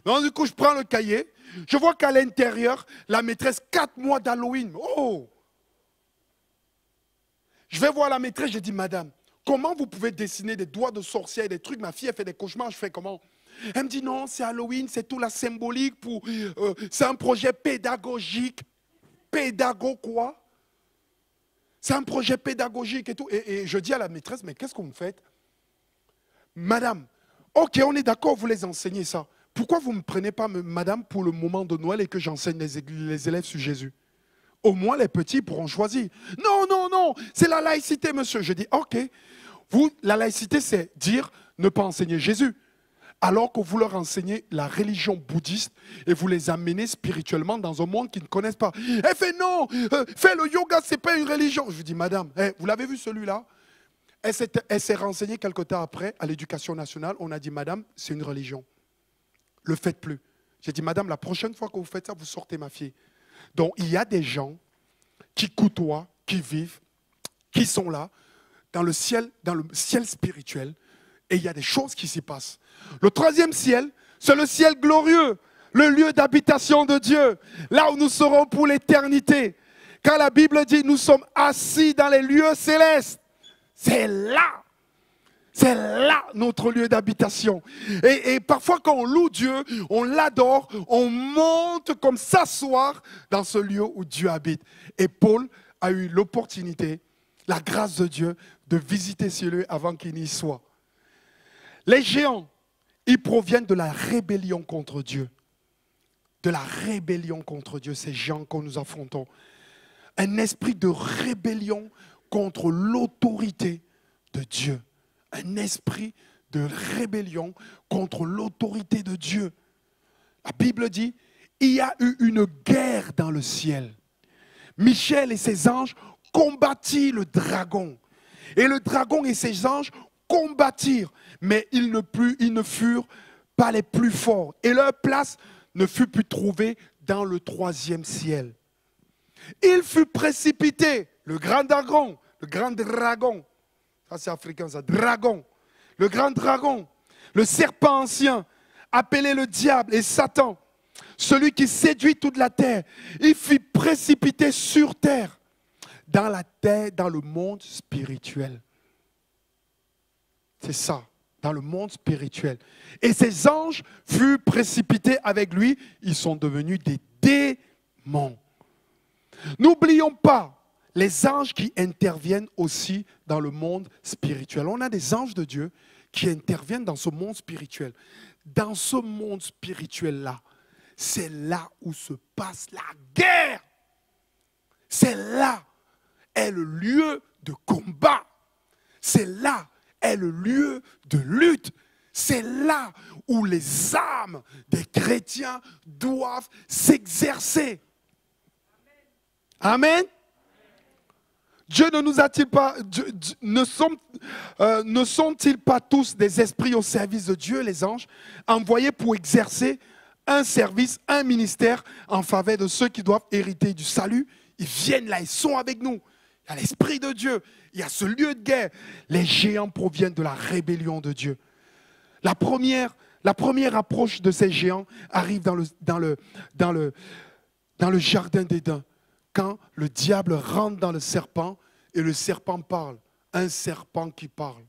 Donc du coup, je prends le cahier. Je vois qu'à l'intérieur, la maîtresse, 4 mois d'Halloween. Oh! Je vais voir la maîtresse, je dis, madame, comment vous pouvez dessiner des doigts de sorcière et des trucs? Ma fille, elle fait des cauchemars, je fais comment? Elle me dit, non, c'est Halloween, c'est tout la symbolique, c'est un projet pédagogique. Pédago quoi? C'est un projet pédagogique et tout. Et je dis à la maîtresse, mais qu'est-ce que vous faites? Madame, ok, on est d'accord, vous les enseignez ça. Pourquoi vous ne me prenez pas, madame, pour le moment de Noël et que j'enseigne les élèves sur Jésus? Au moins, les petits pourront choisir. Non, non, non, c'est la laïcité, monsieur. Je dis, ok. Vous, la laïcité, c'est dire ne pas enseigner Jésus. Alors que vous leur enseignez la religion bouddhiste et vous les amenez spirituellement dans un monde qu'ils ne connaissent pas. Elle fait non, fais le yoga, ce n'est pas une religion. Je lui dis, madame, vous l'avez vu celui-là? Elle s'est renseignée quelque temps après à l'éducation nationale. On a dit, madame, c'est une religion. Le faites plus. J'ai dit, madame, la prochaine fois que vous faites ça, vous sortez ma fille. Donc, il y a des gens qui côtoient, qui vivent, qui sont là, dans le ciel spirituel, et il y a des choses qui s'y passent. Le troisième ciel, c'est le ciel glorieux, le lieu d'habitation de Dieu, là où nous serons pour l'éternité. Quand la Bible dit, nous sommes assis dans les lieux célestes, c'est là notre lieu d'habitation. Et parfois quand on loue Dieu, on l'adore, on monte comme s'asseoir dans ce lieu où Dieu habite. Et Paul a eu l'opportunité, la grâce de Dieu, de visiter ce lieu avant qu'il n'y soit. Les géants, ils proviennent de la rébellion contre Dieu. De la rébellion contre Dieu, ces géants que nous affrontons. Un esprit de rébellion contre l'autorité de Dieu. Un esprit de rébellion contre l'autorité de Dieu. La Bible dit, il y a eu une guerre dans le ciel. Michel et ses anges combattirent le dragon. Et le dragon et ses anges combattirent, mais ils ne furent pas les plus forts. Et leur place ne fut plus trouvée dans le troisième ciel. Il fut précipité, le grand dragon, ça c'est africain ça, dragon, le grand dragon, le serpent ancien, appelé le diable et Satan, celui qui séduit toute la terre, il fut précipité sur terre, dans le monde spirituel. C'est ça, dans le monde spirituel. Et ces anges furent précipités avec lui, ils sont devenus des démons. N'oublions pas les anges qui interviennent aussi dans le monde spirituel. On a des anges de Dieu qui interviennent dans ce monde spirituel. Dans ce monde spirituel-là, c'est là où se passe la guerre. C'est là est le lieu de combat. C'est là est le lieu de lutte. C'est là où les âmes des chrétiens doivent s'exercer. Amen. Dieu ne nous a-t-il pas, ne sont-ils pas tous des esprits au service de Dieu, les anges, envoyés pour exercer un service, un ministère en faveur de ceux qui doivent hériter du salut? Ils viennent là, ils sont avec nous. Il y a l'Esprit de Dieu, il y a ce lieu de guerre. Les géants proviennent de la rébellion de Dieu. La première approche de ces géants arrive dans le jardin d'Éden. Quand le diable rentre dans le serpent et le serpent parle. Un serpent qui parle.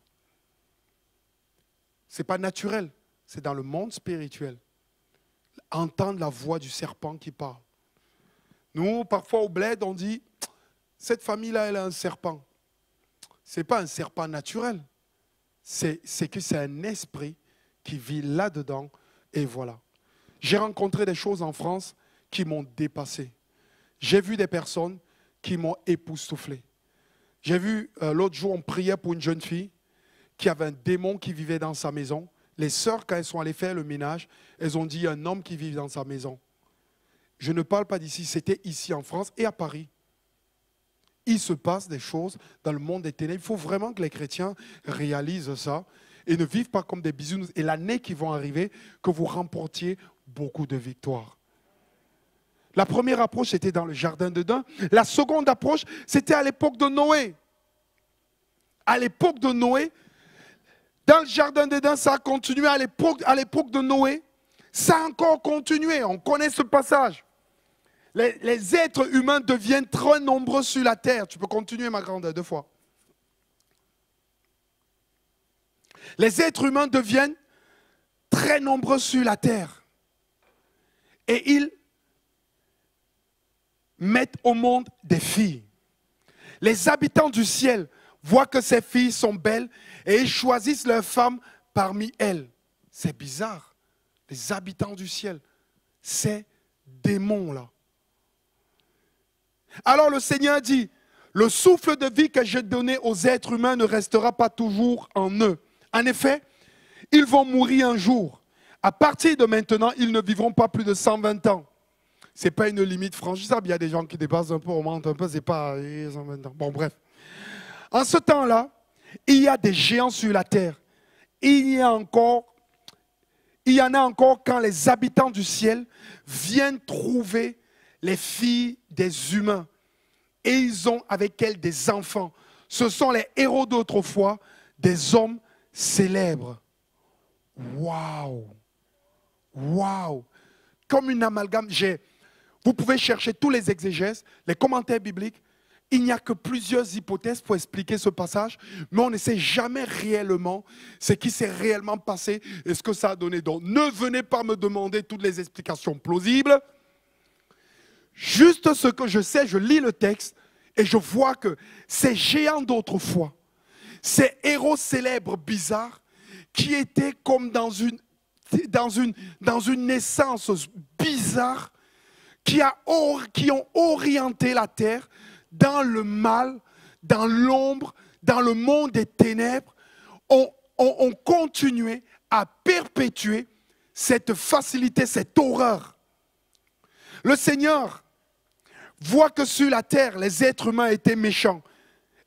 Ce n'est pas naturel, c'est dans le monde spirituel. Entendre la voix du serpent qui parle. Nous, parfois au bled, on dit, cette famille-là, elle a un serpent. Ce n'est pas un serpent naturel. C'est que c'est un esprit qui vit là-dedans. Et voilà. J'ai rencontré des choses en France qui m'ont dépassé. J'ai vu des personnes qui m'ont époustouflé. J'ai vu, l'autre jour, on priait pour une jeune fille qui avait un démon qui vivait dans sa maison. Les sœurs, quand elles sont allées faire le ménage, elles ont dit, il y a un homme qui vit dans sa maison. Je ne parle pas d'ici, c'était ici en France et à Paris. Il se passe des choses dans le monde des ténèbres. Il faut vraiment que les chrétiens réalisent ça et ne vivent pas comme des bisounours. Et l'année qui va arriver, que vous remportiez beaucoup de victoires. La première approche, c'était dans le jardin d'Éden. La seconde approche, c'était à l'époque de Noé. À l'époque de Noé, dans le jardin d'Éden, ça a continué. À l'époque de Noé, ça a encore continué. On connaît ce passage. Les êtres humains deviennent très nombreux sur la terre. Tu peux continuer, ma grande, 2 fois. Les êtres humains deviennent très nombreux sur la terre. Et ils mettent au monde des filles. Les habitants du ciel voient que ces filles sont belles et ils choisissent leurs femmes parmi elles. C'est bizarre. Les habitants du ciel, ces démons-là. Alors le Seigneur dit, le souffle de vie que j'ai donné aux êtres humains ne restera pas toujours en eux. En effet, ils vont mourir un jour. À partir de maintenant, ils ne vivront pas plus de 120 ans. Ce n'est pas une limite franchissable. Il y a des gens qui dépassent un peu, on monte un peu, c'est pas 120 ans. Bon, bref. En ce temps-là, il y a des géants sur la terre. Il y en a encore quand les habitants du ciel viennent trouver les filles des humains. Et ils ont avec elles des enfants. Ce sont les héros d'autrefois, des hommes célèbres. Waouh! Waouh! Comme une amalgame. Vous pouvez chercher tous les exégèses, les commentaires bibliques. Il n'y a que plusieurs hypothèses pour expliquer ce passage, mais on ne sait jamais réellement ce qui s'est réellement passé et ce que ça a donné. Donc, ne venez pas me demander toutes les explications plausibles. Juste ce que je sais, je lis le texte et je vois que ces géants d'autrefois, ces héros célèbres bizarres, qui étaient comme dans une naissance bizarre, qui ont orienté la terre dans le mal, dans l'ombre, dans le monde des ténèbres, ont continué à perpétuer cette facilité, cette horreur. Le Seigneur voit que sur la terre, les êtres humains étaient méchants.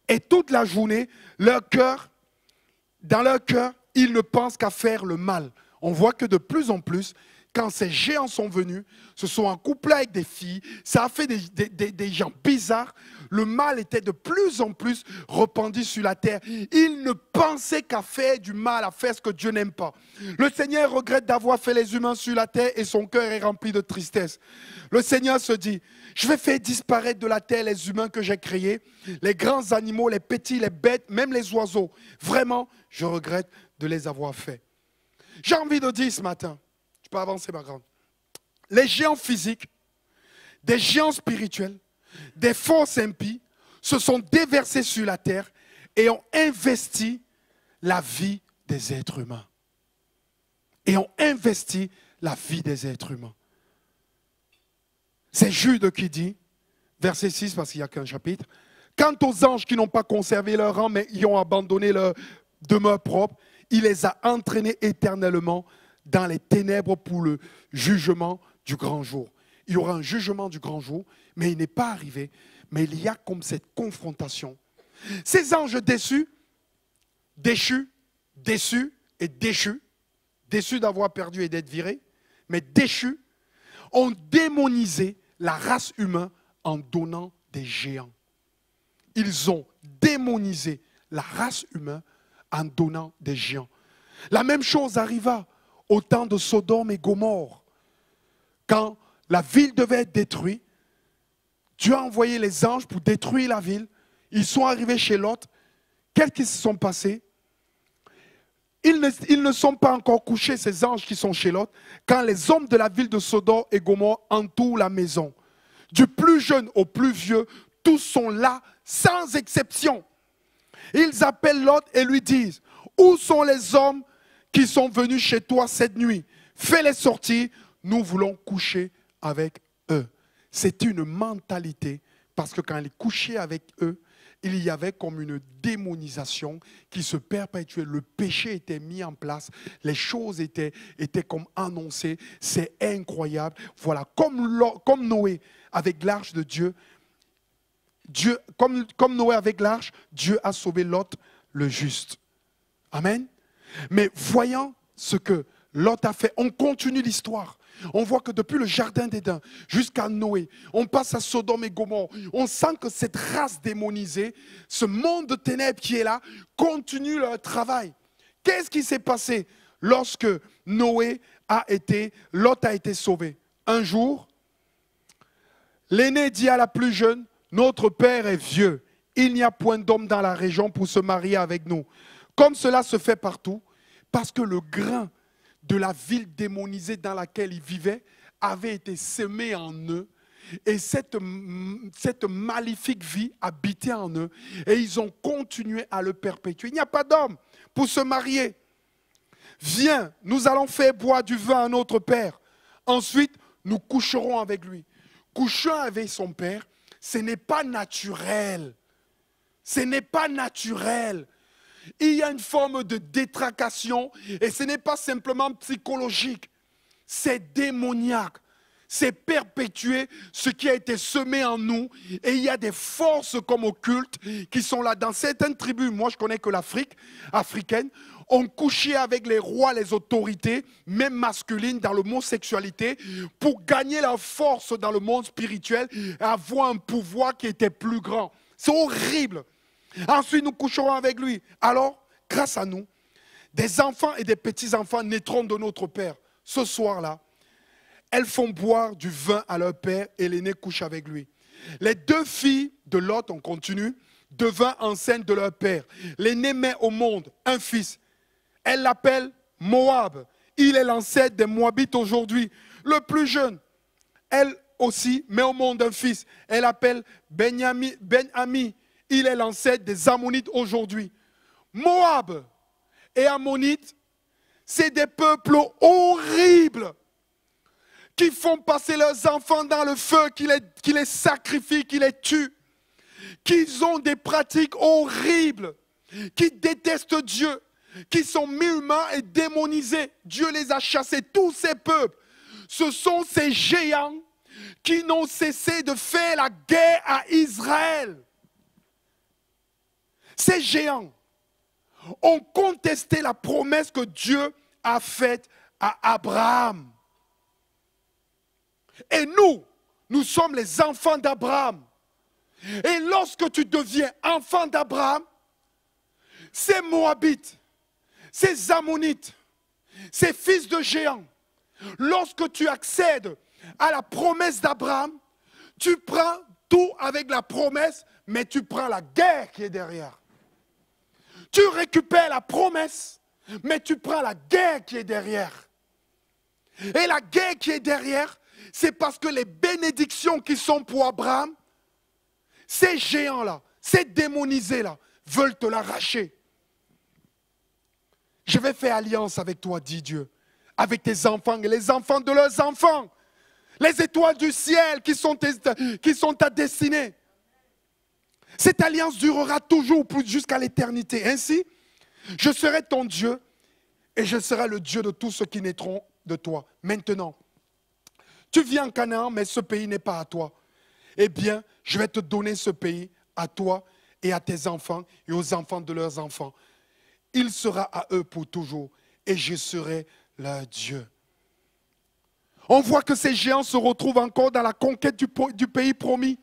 Et toute la journée, dans leur cœur, ils ne pensent qu'à faire le mal. On voit que de plus en plus, quand ces géants sont venus, se sont accouplés avec des filles, ça a fait des gens bizarres. Le mal était de plus en plus répandu sur la terre. Ils ne pensaient qu'à faire du mal, à faire ce que Dieu n'aime pas. Le Seigneur regrette d'avoir fait les humains sur la terre et son cœur est rempli de tristesse. Le Seigneur se dit, je vais faire disparaître de la terre les humains que j'ai créés, les grands animaux, les petits, les bêtes, même les oiseaux. Vraiment, je regrette de les avoir faits. J'ai envie de dire ce matin, je peux avancer ma grande, les géants physiques, des géants spirituels, des forces impies se sont déversés sur la terre et ont investi la vie des êtres humains. Et ont investi la vie des êtres humains. C'est Jude qui dit, verset 6, parce qu'il n'y a qu'un chapitre, « Quant aux anges qui n'ont pas conservé leur rang, mais y ont abandonné leur demeure propre, il les a entraînés éternellement dans les ténèbres pour le jugement du grand jour. » Il y aura un jugement du grand jour, mais il n'est pas arrivé. Mais il y a comme cette confrontation. Ces anges déçus, déchus, déçus et déchus, déçus d'avoir perdu et d'être virés, mais déchus, ont démonisé la race humaine en donnant des géants. Ils ont démonisé la race humaine en donnant des géants. La même chose arriva au temps de Sodome et Gomorrhe. Quand la ville devait être détruite, Dieu a envoyé les anges pour détruire la ville. Ils sont arrivés chez Lot. Qu'est-ce qui se sont passés? Ils ne sont pas encore couchés, ces anges qui sont chez Lot, quand les hommes de la ville de Sodome et Gomorrhe entourent la maison. Du plus jeune au plus vieux, tous sont là, sans exception. Ils appellent Lot et lui disent, « Où sont les hommes qui sont venus chez toi cette nuit? Fais-les sortir, nous voulons coucher avec eux. » C'est une mentalité, parce que quand ils couchaient avec eux, il y avait comme une démonisation qui se perpétuait. Le péché était mis en place. Les choses étaient comme annoncées. C'est incroyable. Voilà, comme Noé avec l'arche de Dieu, comme Noé avec l'arche, Dieu a sauvé Lot, le juste. Amen. Mais voyant ce que Lot a fait, on continue l'histoire. On voit que depuis le jardin d'Éden jusqu'à Noé, on passe à Sodome et Gomorrhe. On sent que cette race démonisée, ce monde de ténèbres qui est là, continue leur travail. Qu'est-ce qui s'est passé lorsque Lot a été sauvé? Un jour, l'aîné dit à la plus jeune, « Notre père est vieux. Il n'y a point d'homme dans la région pour se marier avec nous. » Comme cela se fait partout, parce que le grain de la ville démonisée dans laquelle ils vivaient avait été semé en eux. Et cette maléfique vie habitait en eux. Et ils ont continué à le perpétuer. Il n'y a pas d'homme pour se marier. Viens, nous allons faire boire du vin à notre père. Ensuite, nous coucherons avec lui. Couchant avec son père, ce n'est pas naturel. Ce n'est pas naturel. Il y a une forme de détracation et ce n'est pas simplement psychologique. C'est démoniaque. C'est perpétuer ce qui a été semé en nous. Et il y a des forces comme occultes qui sont là. Dans certaines tribus, moi je connais que l'Afrique africaine, on couchait avec les rois, les autorités, même masculines, dans l'homosexualité, pour gagner la force dans le monde spirituel et avoir un pouvoir qui était plus grand. C'est horrible. Ensuite, nous coucherons avec lui. Alors, grâce à nous, des enfants et des petits-enfants naîtront de notre Père. Ce soir-là, elles font boire du vin à leur père et l'aîné couche avec lui. Les deux filles de Lot, on continue, devinrent enceintes de leur père. L'aîné met au monde un fils. Elle l'appelle Moab. Il est l'ancêtre des Moabites aujourd'hui. Le plus jeune, elle aussi met au monde un fils. Elle l'appelle Ben-Ami. Il est l'ancêtre des Ammonites aujourd'hui. Moab et Ammonites, c'est des peuples horribles qui font passer leurs enfants dans le feu, qui les sacrifient, qui les tuent, qui ont des pratiques horribles, qui détestent Dieu, qui sont musulmans et démonisés. Dieu les a chassés, tous ces peuples. Ce sont ces géants qui n'ont cessé de faire la guerre à Israël. Ces géants ont contesté la promesse que Dieu a faite à Abraham. Et nous sommes les enfants d'Abraham. Et lorsque tu deviens enfant d'Abraham, ces Moabites, ces Ammonites, ces fils de géants, lorsque tu accèdes à la promesse d'Abraham, tu prends tout avec la promesse, mais tu prends la guerre qui est derrière. Tu récupères la promesse, mais tu prends la guerre qui est derrière. Et la guerre qui est derrière, c'est parce que les bénédictions qui sont pour Abraham, ces géants-là, ces démonisés-là, veulent te l'arracher. Je vais faire alliance avec toi, dit Dieu, avec tes enfants et les enfants de leurs enfants. Les étoiles du ciel qui sont ta destinée. Cette alliance durera toujours jusqu'à l'éternité. Ainsi, je serai ton Dieu et je serai le Dieu de tous ceux qui naîtront de toi. Maintenant, tu viens en Canaan, mais ce pays n'est pas à toi. Eh bien, je vais te donner ce pays à toi et à tes enfants et aux enfants de leurs enfants. Il sera à eux pour toujours et je serai leur Dieu. On voit que ces géants se retrouvent encore dans la conquête du pays promis.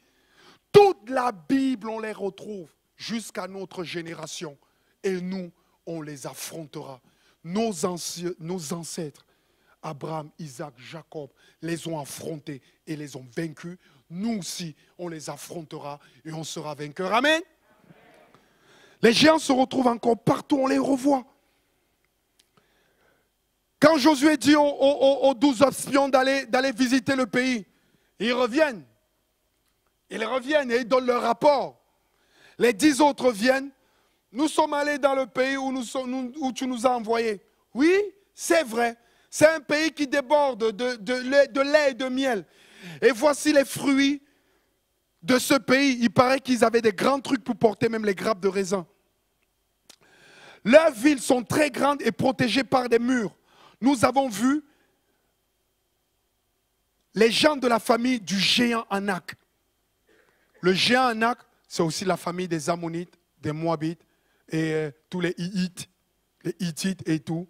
Toute la Bible, on les retrouve jusqu'à notre génération. Et nous, on les affrontera. Nos ancêtres, Abraham, Isaac, Jacob, les ont affrontés et les ont vaincus. Nous aussi, on les affrontera et on sera vainqueurs. Amen. Les géants se retrouvent encore partout, on les revoit. Quand Josué dit aux 12 espions d'aller visiter le pays, ils reviennent. Ils reviennent et ils donnent leur rapport. Les 10 autres viennent. Nous sommes allés dans le pays où tu nous as envoyés. Oui, c'est vrai. C'est un pays qui déborde de lait et de miel. Et voici les fruits de ce pays. Il paraît qu'ils avaient des grands trucs pour porter même les grappes de raisin. Leurs villes sont très grandes et protégées par des murs. Nous avons vu les gens de la famille du géant Anak. Le géant Anak, c'est aussi la famille des Ammonites, des Moabites et tous les Hittites et tout,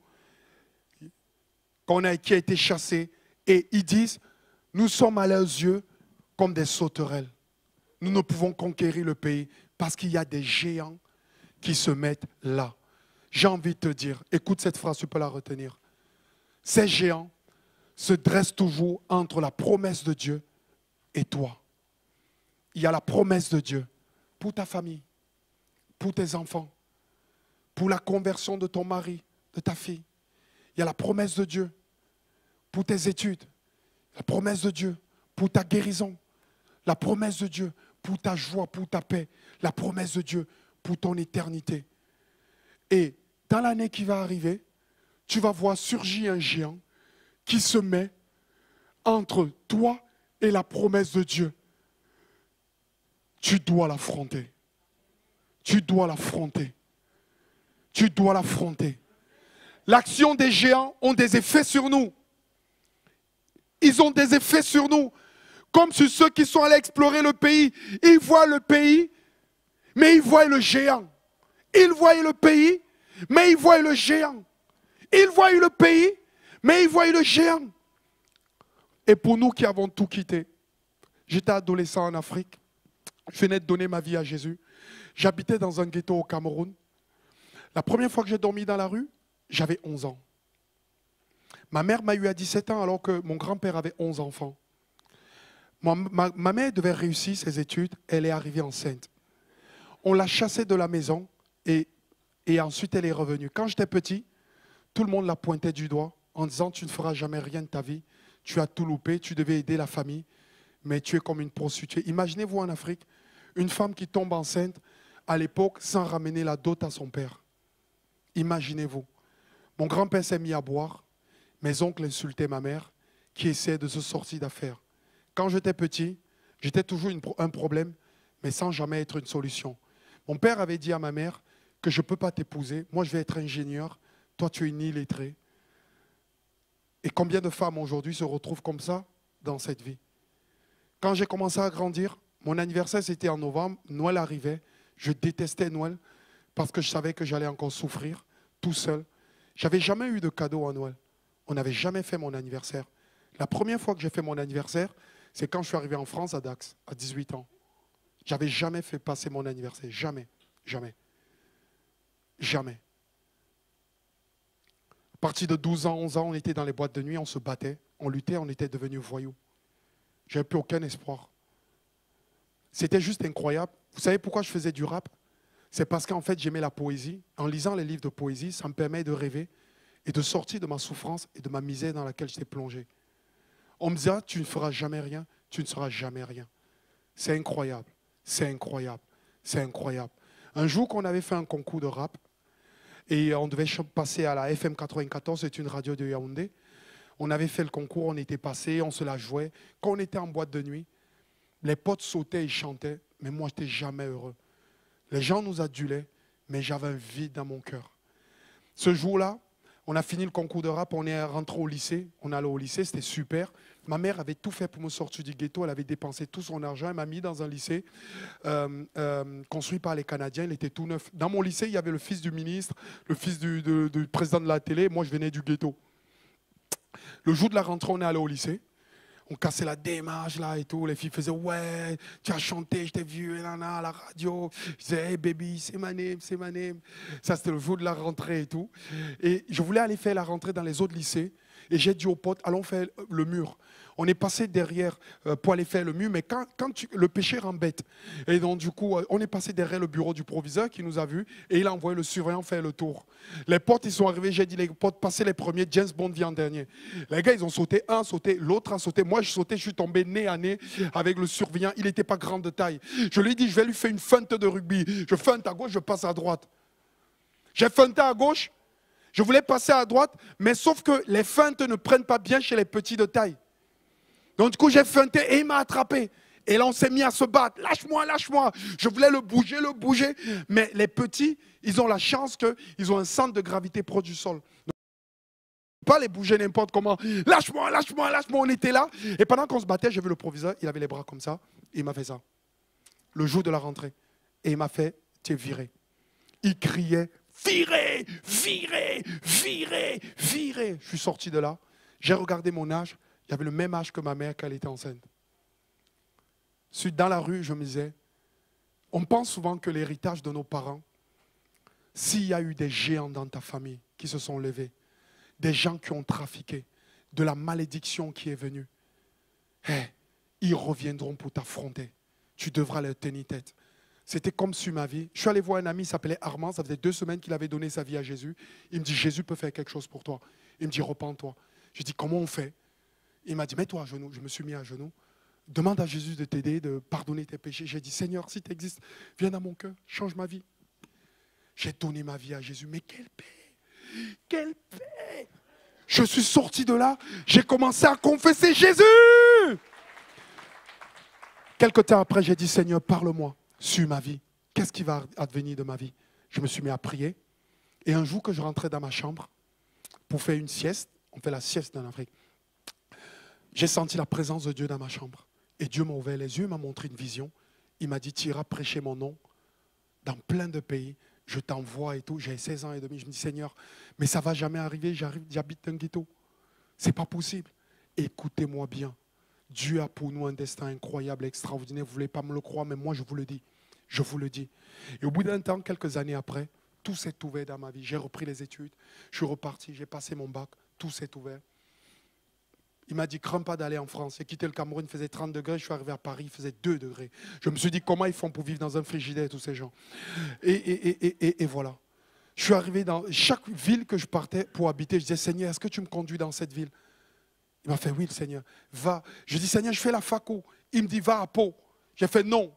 qui a été chassé. Et ils disent, nous sommes à leurs yeux comme des sauterelles. Nous ne pouvons conquérir le pays parce qu'il y a des géants qui se mettent là. J'ai envie de te dire, écoute cette phrase, tu peux la retenir. Ces géants se dressent toujours entre la promesse de Dieu et toi. Il y a la promesse de Dieu pour ta famille, pour tes enfants, pour la conversion de ton mari, de ta fille. Il y a la promesse de Dieu pour tes études, la promesse de Dieu pour ta guérison, la promesse de Dieu pour ta joie, pour ta paix, la promesse de Dieu pour ton éternité. Et dans l'année qui va arriver, tu vas voir surgir un géant qui se met entre toi et la promesse de Dieu. Tu dois l'affronter. Tu dois l'affronter. Tu dois l'affronter. L'action des géants ont des effets sur nous. Ils ont des effets sur nous. Comme sur ceux qui sont allés explorer le pays. Ils voient le pays, mais ils voient le géant. Ils voient le pays, mais ils voient le géant. Ils voient le pays, mais ils voient le géant. Et pour nous qui avons tout quitté, j'étais adolescent en Afrique. Je venais de donner ma vie à Jésus. J'habitais dans un ghetto au Cameroun. La première fois que j'ai dormi dans la rue, j'avais 11 ans. Ma mère m'a eu à 17 ans alors que mon grand-père avait 11 enfants. Ma mère devait réussir ses études, elle est arrivée enceinte. On l'a chassée de la maison et ensuite elle est revenue. Quand j'étais petit, tout le monde la pointait du doigt en disant « Tu ne feras jamais rien de ta vie, tu as tout loupé, tu devais aider la famille, mais tu es comme une prostituée. » Imaginez-vous en Afrique, une femme qui tombe enceinte à l'époque sans ramener la dot à son père. Imaginez-vous. Mon grand-père s'est mis à boire, mes oncles insultaient ma mère qui essayait de se sortir d'affaire. Quand j'étais petit, j'étais toujours un problème, mais sans jamais être une solution. Mon père avait dit à ma mère que je ne peux pas t'épouser, moi je vais être ingénieur, toi tu es une illettrée. Et combien de femmes aujourd'hui se retrouvent comme ça dans cette vie? Quand j'ai commencé à grandir, mon anniversaire c'était en novembre, Noël arrivait, je détestais Noël parce que je savais que j'allais encore souffrir tout seul. Je n'avais jamais eu de cadeau à Noël. On n'avait jamais fait mon anniversaire. La première fois que j'ai fait mon anniversaire, c'est quand je suis arrivé en France à Dax, à 18 ans. Je n'avais jamais fait passer mon anniversaire. Jamais. Jamais. Jamais. À partir de 12 ans, 11 ans, on était dans les boîtes de nuit, on se battait, on luttait, on était devenus voyous. Je n'avais plus aucun espoir. C'était juste incroyable. Vous savez pourquoi je faisais du rap? C'est parce qu'en fait, j'aimais la poésie. En lisant les livres de poésie, ça me permet de rêver et de sortir de ma souffrance et de ma misère dans laquelle j'étais plongé. On me disait, tu ne feras jamais rien, tu ne seras jamais rien. C'est incroyable, c'est incroyable, c'est incroyable. Un jour qu'on avait fait un concours de rap, et on devait passer à la FM 94, c'est une radio de Yaoundé. On avait fait le concours, on était passé, on se la jouait. Quand on était en boîte de nuit, les potes sautaient et chantaient, mais moi, je n'étais jamais heureux. Les gens nous adulaient, mais j'avais un vide dans mon cœur. Ce jour-là, on a fini le concours de rap, on est rentré au lycée. On allait au lycée, c'était super. Ma mère avait tout fait pour me sortir du ghetto. Elle avait dépensé tout son argent. Elle m'a mis dans un lycée construit par les Canadiens. Il était tout neuf. Dans mon lycée, il y avait le fils du ministre, le fils du président de la télé. Moi, je venais du ghetto. Le jour de la rentrée, on est allé au lycée. On cassait la démarche là et tout. Les filles faisaient « Ouais, tu as chanté, je t'ai vu à la radio. » Je disais « Hey baby, c'est my name, c'est my name. » Ça, c'était le jour de la rentrée et tout. Et je voulais aller faire la rentrée dans les autres lycées. Et j'ai dit aux potes, allons faire le mur. On est passé derrière pour aller faire le mur, mais quand le péché rend bête. Et donc du coup, on est passé derrière le bureau du proviseur qui nous a vus et il a envoyé le surveillant faire le tour. Les potes, ils sont arrivés, j'ai dit les potes, passez les premiers, James Bond vient en dernier. Les gars, ils ont sauté, un sauté, l'autre a sauté. Moi, je sautais, je suis tombé nez à nez avec le surveillant. Il n'était pas grand de taille. Je lui ai dit, je vais lui faire une feinte de rugby. Je feinte à gauche, je passe à droite. J'ai feinté à gauche. Je voulais passer à droite, mais sauf que les feintes ne prennent pas bien chez les petits de taille. Donc du coup, j'ai feinté et il m'a attrapé. Et là, on s'est mis à se battre. Lâche-moi, lâche-moi. Je voulais le bouger. Mais les petits, ils ont la chance qu'ils ont un centre de gravité proche du sol. Donc, pas les bouger n'importe comment. Lâche-moi, lâche-moi, lâche-moi. On était là. Et pendant qu'on se battait, j'ai vu le proviseur. Il avait les bras comme ça. Et il m'a fait ça. Le jour de la rentrée. Et il m'a fait, tu es viré. Il criait. Viré, viré, viré, viré. Je suis sorti de là. J'ai regardé mon âge. J'avais le même âge que ma mère quand elle était enceinte. Dans la rue, je me disais, on pense souvent que l'héritage de nos parents, s'il y a eu des géants dans ta famille qui se sont levés, des gens qui ont trafiqué, de la malédiction qui est venue, ils reviendront pour t'affronter. Tu devras leur tenir tête. C'était comme sur ma vie. Je suis allé voir un ami, il s'appelait Armand, ça faisait 2 semaines qu'il avait donné sa vie à Jésus. Il me dit, Jésus peut faire quelque chose pour toi. Il me dit, repens-toi. Je dis, comment on fait? Il m'a dit, mets-toi à genoux. Je me suis mis à genoux. Demande à Jésus de t'aider, de pardonner tes péchés. J'ai dit, Seigneur, si tu existes, viens dans mon cœur, change ma vie. J'ai donné ma vie à Jésus. Mais quelle paix! Quelle paix! Je suis sorti de là, j'ai commencé à confesser Jésus! Quelque temps après, j'ai dit, Seigneur, parle-moi sur ma vie. Qu'est-ce qui va advenir de ma vie? Je me suis mis à prier. Et un jour que je rentrais dans ma chambre pour faire une sieste, on fait la sieste en Afrique, j'ai senti la présence de Dieu dans ma chambre. Et Dieu m'a ouvert les yeux, m'a montré une vision. Il m'a dit, tu iras prêcher mon nom dans plein de pays. Je t'envoie et tout. J'ai 16 ans et demi. Je me dis, Seigneur, mais ça ne va jamais arriver. J'habite un ghetto. Ce n'est pas possible. Écoutez-moi bien. Dieu a pour nous un destin incroyable, extraordinaire. Vous ne voulez pas me le croire, mais moi, je vous le dis. Je vous le dis. Et au bout d'un temps, quelques années après, tout s'est ouvert dans ma vie. J'ai repris les études. Je suis reparti. J'ai passé mon bac. Tout s'est ouvert. Il m'a dit, crains pas d'aller en France. J'ai quitté le Cameroun, il faisait 30 degrés. Je suis arrivé à Paris, il faisait 2 degrés. Je me suis dit, comment ils font pour vivre dans un frigidaire, tous ces gens? Et voilà. Je suis arrivé dans chaque ville que je partais pour habiter. Je disais, Seigneur, est-ce que tu me conduis dans cette ville? Il m'a fait, oui, le Seigneur. Va. Je dis, Seigneur, je fais la faco. Il me dit, va à Pau. J'ai fait, non.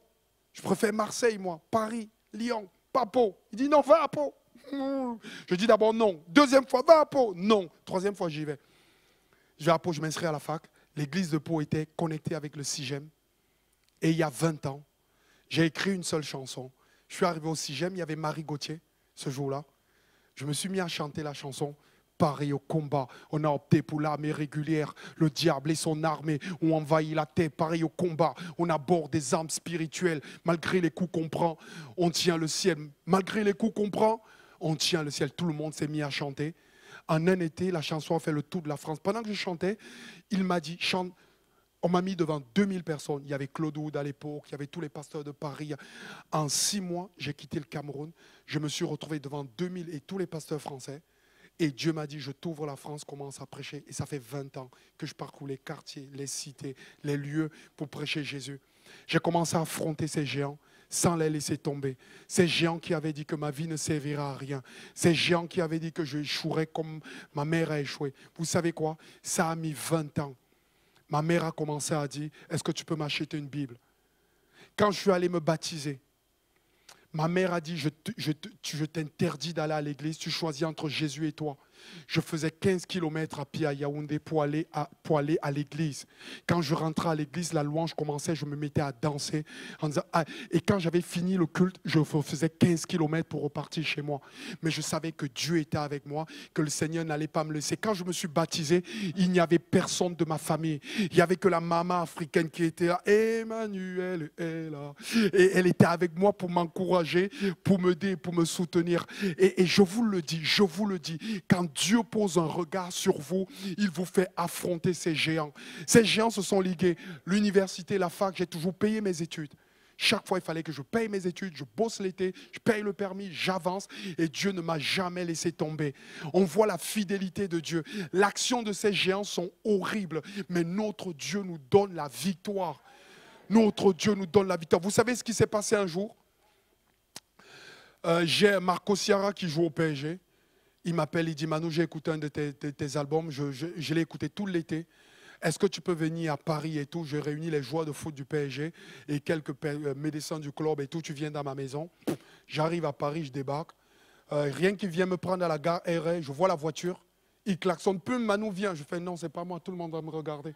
Je préfère Marseille, moi. Paris, Lyon, pas Pau. Il dit, non, va à Pau. Je dis d'abord non. Deuxième fois, va à Pau. Non. Troisième fois, j'y vais. Je vais à Pau, je m'inscris à la fac. L'église de Pau était connectée avec le CIGEM. Et il y a 20 ans, j'ai écrit une seule chanson. Je suis arrivé au CIGEM, il y avait Marie Gauthier, ce jour-là. Je me suis mis à chanter la chanson. Pareil au combat, on a opté pour l'armée régulière. Le diable et son armée ont envahi la terre. Pareil au combat, on aborde des armes spirituelles. Malgré les coups qu'on prend, on tient le ciel. Malgré les coups qu'on prend, on tient le ciel. Tout le monde s'est mis à chanter. En un été, la chanson a fait le tour de la France. Pendant que je chantais, il m'a dit, chante. On m'a mis devant 2000 personnes. Il y avait Claude Wood à l'époque, il y avait tous les pasteurs de Paris. En 6 mois, j'ai quitté le Cameroun. Je me suis retrouvé devant 2000 et tous les pasteurs français. Et Dieu m'a dit, je t'ouvre la France, commence à prêcher. Et ça fait 20 ans que je parcours les quartiers, les cités, les lieux pour prêcher Jésus. J'ai commencé à affronter ces géants sans les laisser tomber. Ces géants qui avaient dit que ma vie ne servira à rien. Ces géants qui avaient dit que je échouerais comme ma mère a échoué. Vous savez quoi? Ça a mis 20 ans. Ma mère a commencé à dire, est-ce que tu peux m'acheter une Bible? Quand je suis allé me baptiser, ma mère a dit, je t'interdis d'aller à l'église, tu choisis entre Jésus et toi. Je faisais 15 km à pied à Yaoundé pour aller à l'église. Quand je rentrais à l'église, la louange commençait, je me mettais à danser. Et quand j'avais fini le culte, je faisais 15 km pour repartir chez moi. Mais je savais que Dieu était avec moi, que le Seigneur n'allait pas me laisser. Quand je me suis baptisé, il n'y avait personne de ma famille. Il n'y avait que la maman africaine qui était là. Emmanuel est là. Et elle était avec moi pour m'encourager, pour m'aider, pour me soutenir. Et je vous le dis, quand Dieu pose un regard sur vous, il vous fait affronter ces géants. Ces géants se sont ligués. L'université, la fac, j'ai toujours payé mes études. Chaque fois, il fallait que je paye mes études, je bosse l'été, je paye le permis, j'avance et Dieu ne m'a jamais laissé tomber. On voit la fidélité de Dieu. L'action de ces géants sont horribles, mais notre Dieu nous donne la victoire. Notre Dieu nous donne la victoire. Vous savez ce qui s'est passé un jour? J'ai Marco Sierra qui joue au PSG. Il m'appelle, il dit, Manu, j'ai écouté un de tes albums, je l'ai écouté tout l'été. Est-ce que tu peux venir à Paris et tout? Je réunis les joueurs de foot du PSG et quelques médecins du club et tout, tu viens dans ma maison. J'arrive à Paris, je débarque. Rien qu'il vient me prendre à la gare RR, je vois la voiture. Il klaxonne, peu Manu vient. Je fais, non, c'est pas moi, tout le monde va me regarder.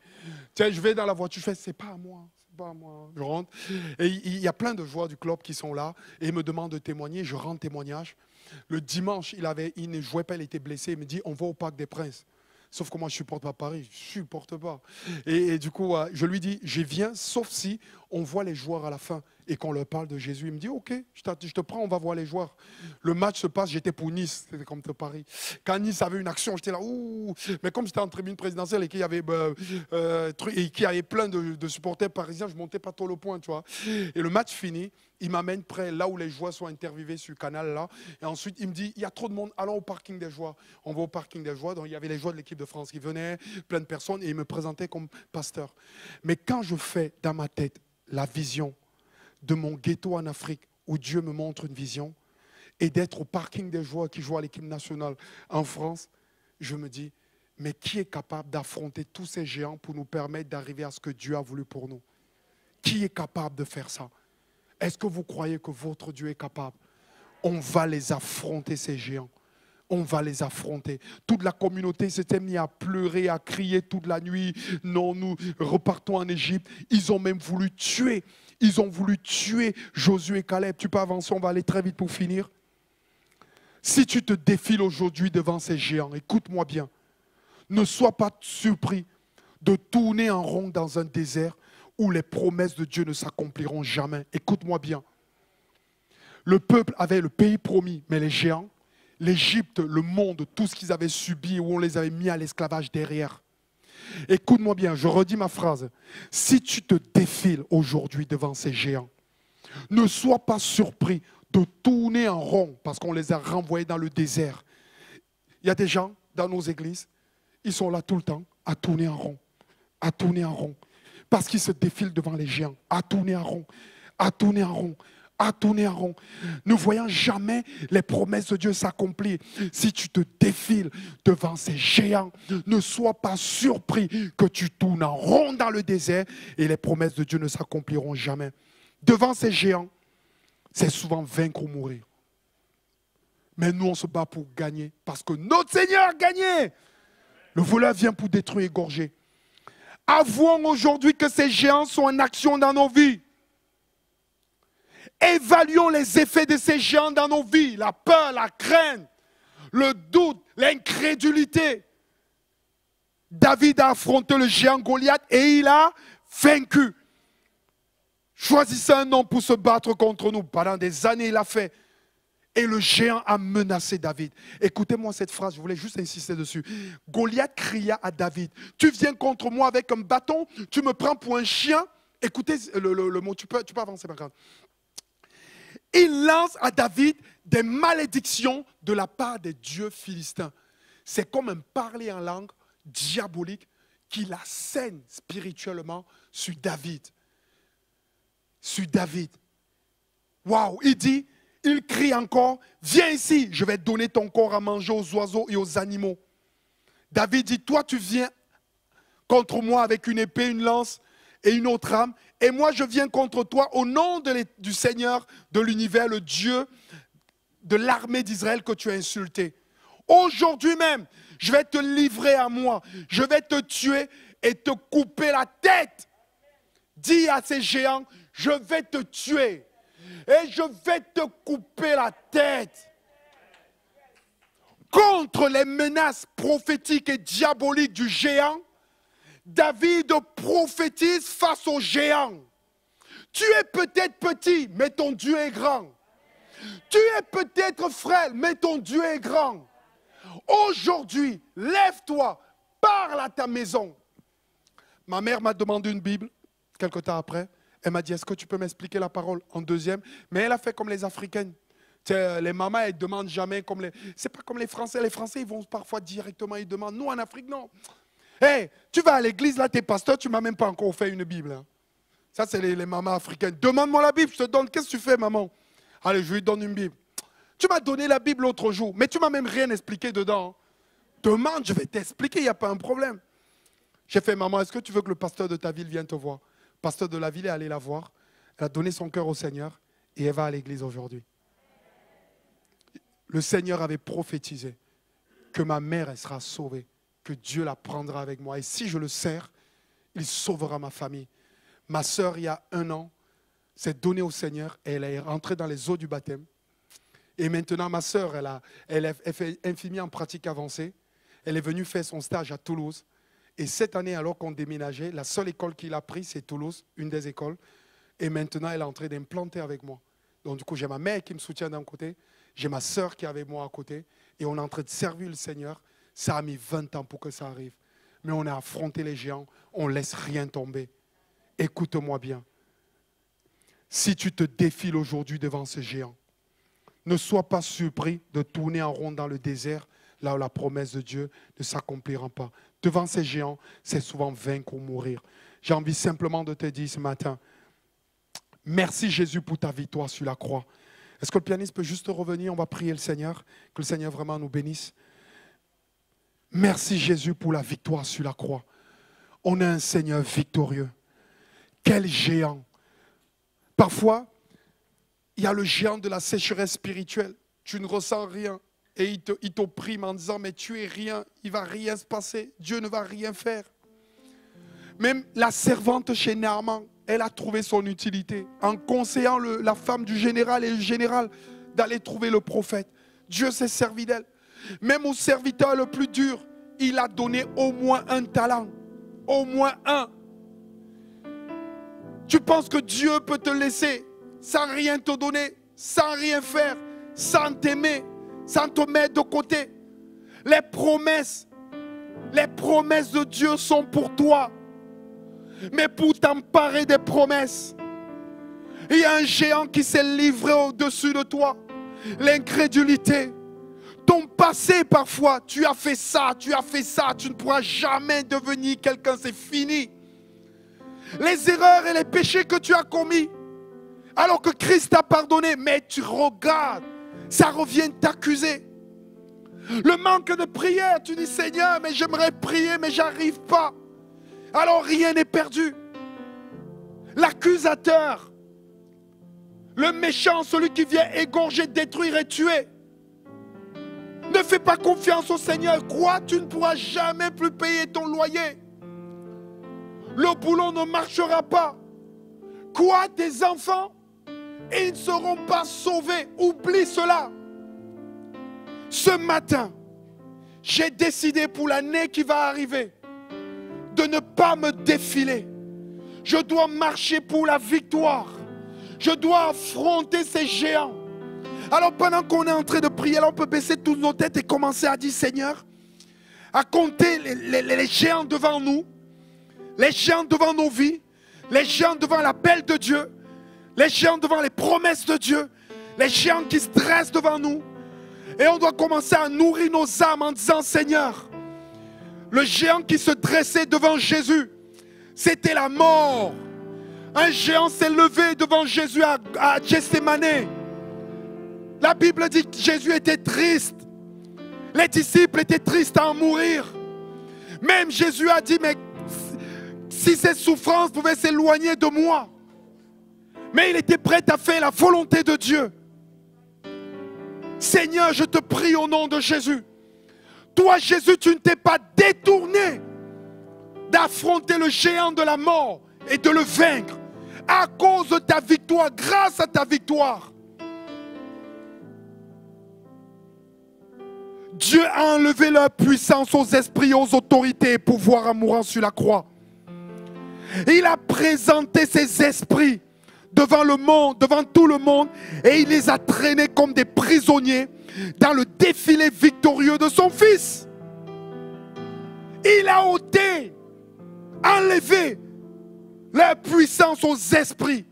Tiens, je vais dans la voiture, je fais, c'est pas à moi. Moi. Je rentre. Et il y a plein de joueurs du club qui sont là et ils me demandent de témoigner. Je rends témoignage. Le dimanche, il ne jouait pas, il était blessé. Il me dit, on va au Parc des Princes. Sauf que moi, je ne supporte pas Paris. Je ne supporte pas. Et du coup, je lui dis, je viens, sauf si on voit les joueurs à la fin et qu'on leur parle de Jésus. Il me dit, ok, je te prends, on va voir les joueurs. Le match se passe, j'étais pour Nice, c'était comme de Paris. Quand Nice avait une action, j'étais là, ouh. Mais comme j'étais en tribune présidentielle et qu'il y avait, plein de supporters parisiens, je ne montais pas trop le point, tu vois. Et le match fini, il m'amène près, là où les joueurs sont interviewés sur le canal, là. Et ensuite, il me dit, il y a trop de monde, allons au parking des joueurs. On va au parking des joueurs. Donc, il y avait les joueurs de l'équipe de France qui venaient, plein de personnes, et il me présentait comme pasteur. Mais quand je fais dans ma tête la vision de mon ghetto en Afrique, où Dieu me montre une vision, et d'être au parking des joueurs qui jouent à l'équipe nationale en France, je me dis, mais qui est capable d'affronter tous ces géants pour nous permettre d'arriver à ce que Dieu a voulu pour nous? Qui est capable de faire ça? Est-ce que vous croyez que votre Dieu est capable? On va les affronter, ces géants. on va les affronter. Toute la communauté s'était mise à pleurer, à crier toute la nuit. Non, nous repartons en Égypte. Ils ont même voulu tuer. Ils ont voulu tuer Josué et Caleb. Tu peux avancer, on va aller très vite pour finir. Si tu te défiles aujourd'hui devant ces géants, écoute-moi bien. Ne sois pas surpris de tourner en rond dans un désert où les promesses de Dieu ne s'accompliront jamais. Écoute-moi bien. Le peuple avait le pays promis, mais les géants, l'Égypte, le monde, tout ce qu'ils avaient subi, où on les avait mis à l'esclavage derrière. Écoute-moi bien, je redis ma phrase. Si tu te défiles aujourd'hui devant ces géants, ne sois pas surpris de tourner en rond parce qu'on les a renvoyés dans le désert. Il y a des gens dans nos églises, ils sont là tout le temps à tourner en rond, à tourner en rond, parce qu'ils se défilent devant les géants, à tourner en rond, à tourner en rond, à tourner en rond, ne voyant jamais les promesses de Dieu s'accomplir. Si tu te défiles devant ces géants, ne sois pas surpris que tu tournes en rond dans le désert et les promesses de Dieu ne s'accompliront jamais. Devant ces géants, c'est souvent vaincre ou mourir. Mais nous, on se bat pour gagner parce que notre Seigneur a gagné. Le voleur vient pour détruire et égorger. Avouons aujourd'hui que ces géants sont en action dans nos vies. Évaluons les effets de ces géants dans nos vies. La peur, la crainte, le doute, l'incrédulité. David a affronté le géant Goliath et il a vaincu. Choisissez un homme pour se battre contre nous. Pendant des années, il a fait. Et le géant a menacé David. Écoutez-moi cette phrase, je voulais juste insister dessus. Goliath cria à David, tu viens contre moi avec un bâton, tu me prends pour un chien. Écoutez le mot, tu peux avancer, par contre. Il lance à David des malédictions de la part des dieux philistins. C'est comme un parler en langue diabolique qui assène spirituellement sur David. Sur David. Waouh, il crie encore, viens ici, je vais donner ton corps à manger aux oiseaux et aux animaux. David dit, toi tu viens contre moi avec une épée, une lance et une autre arme, et moi je viens contre toi au nom du Seigneur de l'univers, le Dieu de l'armée d'Israël que tu as insulté. Aujourd'hui même, je vais te livrer à moi, je vais te tuer et te couper la tête. Dis à ces géants, je vais te tuer. Et je vais te couper la tête. Contre les menaces prophétiques et diaboliques du géant, David prophétise face au géant. Tu es peut-être petit, mais ton Dieu est grand. Tu es peut-être frêle, mais ton Dieu est grand. Aujourd'hui, lève-toi, parle à ta maison. Ma mère m'a demandé une Bible, quelque temps après. Elle m'a dit, est-ce que tu peux m'expliquer la parole en deuxième? Mais elle a fait comme les Africaines. Les mamans, elles ne demandent jamais comme les... C'est pas comme les Français. Les Français, ils vont parfois directement, ils demandent. Nous, en Afrique, non. Hey, tu vas à l'église, là, t'es pasteur, tu ne m'as même pas encore fait une Bible. Hein. Ça, c'est les mamans africaines. Demande-moi la Bible, je te donne. Qu'est-ce que tu fais, maman? Allez, je lui donne une Bible. Tu m'as donné la Bible l'autre jour, mais tu ne m'as même rien expliqué dedans. Hein. Demande, je vais t'expliquer, il n'y a pas un problème. J'ai fait, maman, est-ce que tu veux que le pasteur de ta ville vienne te voir? Le pasteur de la ville est allé la voir. Elle a donné son cœur au Seigneur et elle va à l'église aujourd'hui. Le Seigneur avait prophétisé que ma mère, elle sera sauvée, que Dieu la prendra avec moi. Et si je le sers, il sauvera ma famille. Ma sœur, il y a 1 an, s'est donnée au Seigneur et elle est rentrée dans les eaux du baptême. Et maintenant, ma sœur, elle fait infirmière en pratique avancée. Elle est venue faire son stage à Toulouse. Et cette année, alors qu'on déménageait, la seule école qu'il a prise, c'est Toulouse, une des écoles. Et maintenant, elle est en train d'implanter avec moi. Donc, du coup, j'ai ma mère qui me soutient d'un côté. J'ai ma sœur qui est avec moi à côté. Et on est en train de servir le Seigneur. Ça a mis 20 ans pour que ça arrive. Mais on a affronté les géants. On ne laisse rien tomber. Écoute-moi bien. Si tu te défiles aujourd'hui devant ce géant, ne sois pas surpris de tourner en rond dans le désert, là où la promesse de Dieu ne s'accomplira pas. Devant ces géants, c'est souvent vaincre ou mourir. J'ai envie simplement de te dire ce matin, merci Jésus pour ta victoire sur la croix. Est-ce que le pianiste peut juste revenir? On va prier le Seigneur, que le Seigneur vraiment nous bénisse. Merci Jésus pour la victoire sur la croix. On a un Seigneur victorieux. Quel géant! Parfois, il y a le géant de la sécheresse spirituelle. Tu ne ressens rien. et il t'opprime en disant, mais tu es rien, il ne va rien se passer, Dieu ne va rien faire. Même la servante chez Naaman, elle a trouvé son utilité en conseillant la femme du général et le général d'aller trouver le prophète. Dieu s'est servi d'elle. Même au serviteur le plus dur, il a donné au moins un talent. Au moins un. Tu penses que Dieu peut te laisser sans rien te donner, sans rien faire, sans t'aimer, sans te mettre de côté. Les promesses de Dieu sont pour toi. Mais pour t'emparer des promesses, il y a un géant qui s'est livré au-dessus de toi. L'incrédulité. Ton passé parfois, tu as fait ça, tu ne pourras jamais devenir quelqu'un, c'est fini. Les erreurs et les péchés que tu as commis, alors que Christ t'a pardonné, mais tu regardes, ça revient t'accuser. Le manque de prière, tu dis Seigneur, mais j'aimerais prier, mais j'arrive pas. Alors rien n'est perdu. L'accusateur, le méchant, celui qui vient égorger, détruire et tuer. Ne fais pas confiance au Seigneur. Crois, tu ne pourras jamais plus payer ton loyer. Le boulot ne marchera pas. Quoi, tes enfants, ils ne seront pas sauvés. Oublie cela. Ce matin, j'ai décidé pour l'année qui va arriver de ne pas me défiler. Je dois marcher pour la victoire. Je dois affronter ces géants. Alors pendant qu'on est en train de prier, là, on peut baisser toutes nos têtes et commencer à dire Seigneur, à compter les géants devant nous, les géants devant nos vies, les géants devant l'appel de Dieu, les géants devant les promesses de Dieu, les géants qui se dressent devant nous. Et on doit commencer à nourrir nos âmes en disant Seigneur, le géant qui se dressait devant Jésus, c'était la mort. Un géant s'est levé devant Jésus à Gethsémane. La Bible dit que Jésus était triste. Les disciples étaient tristes à en mourir. Même Jésus a dit, mais si ces souffrances pouvaient s'éloigner de moi. Mais il était prêt à faire la volonté de Dieu. Seigneur, je te prie au nom de Jésus. Toi, Jésus, tu ne t'es pas détourné d'affronter le géant de la mort et de le vaincre à cause de ta victoire, grâce à ta victoire. Dieu a enlevé leur puissance aux esprits, aux autorités et pouvoirs en mourant sur la croix. Il a présenté ses esprits devant le monde, devant tout le monde, et il les a traînés comme des prisonniers dans le défilé victorieux de son Fils. Il a ôté, enlevé leur puissance aux esprits,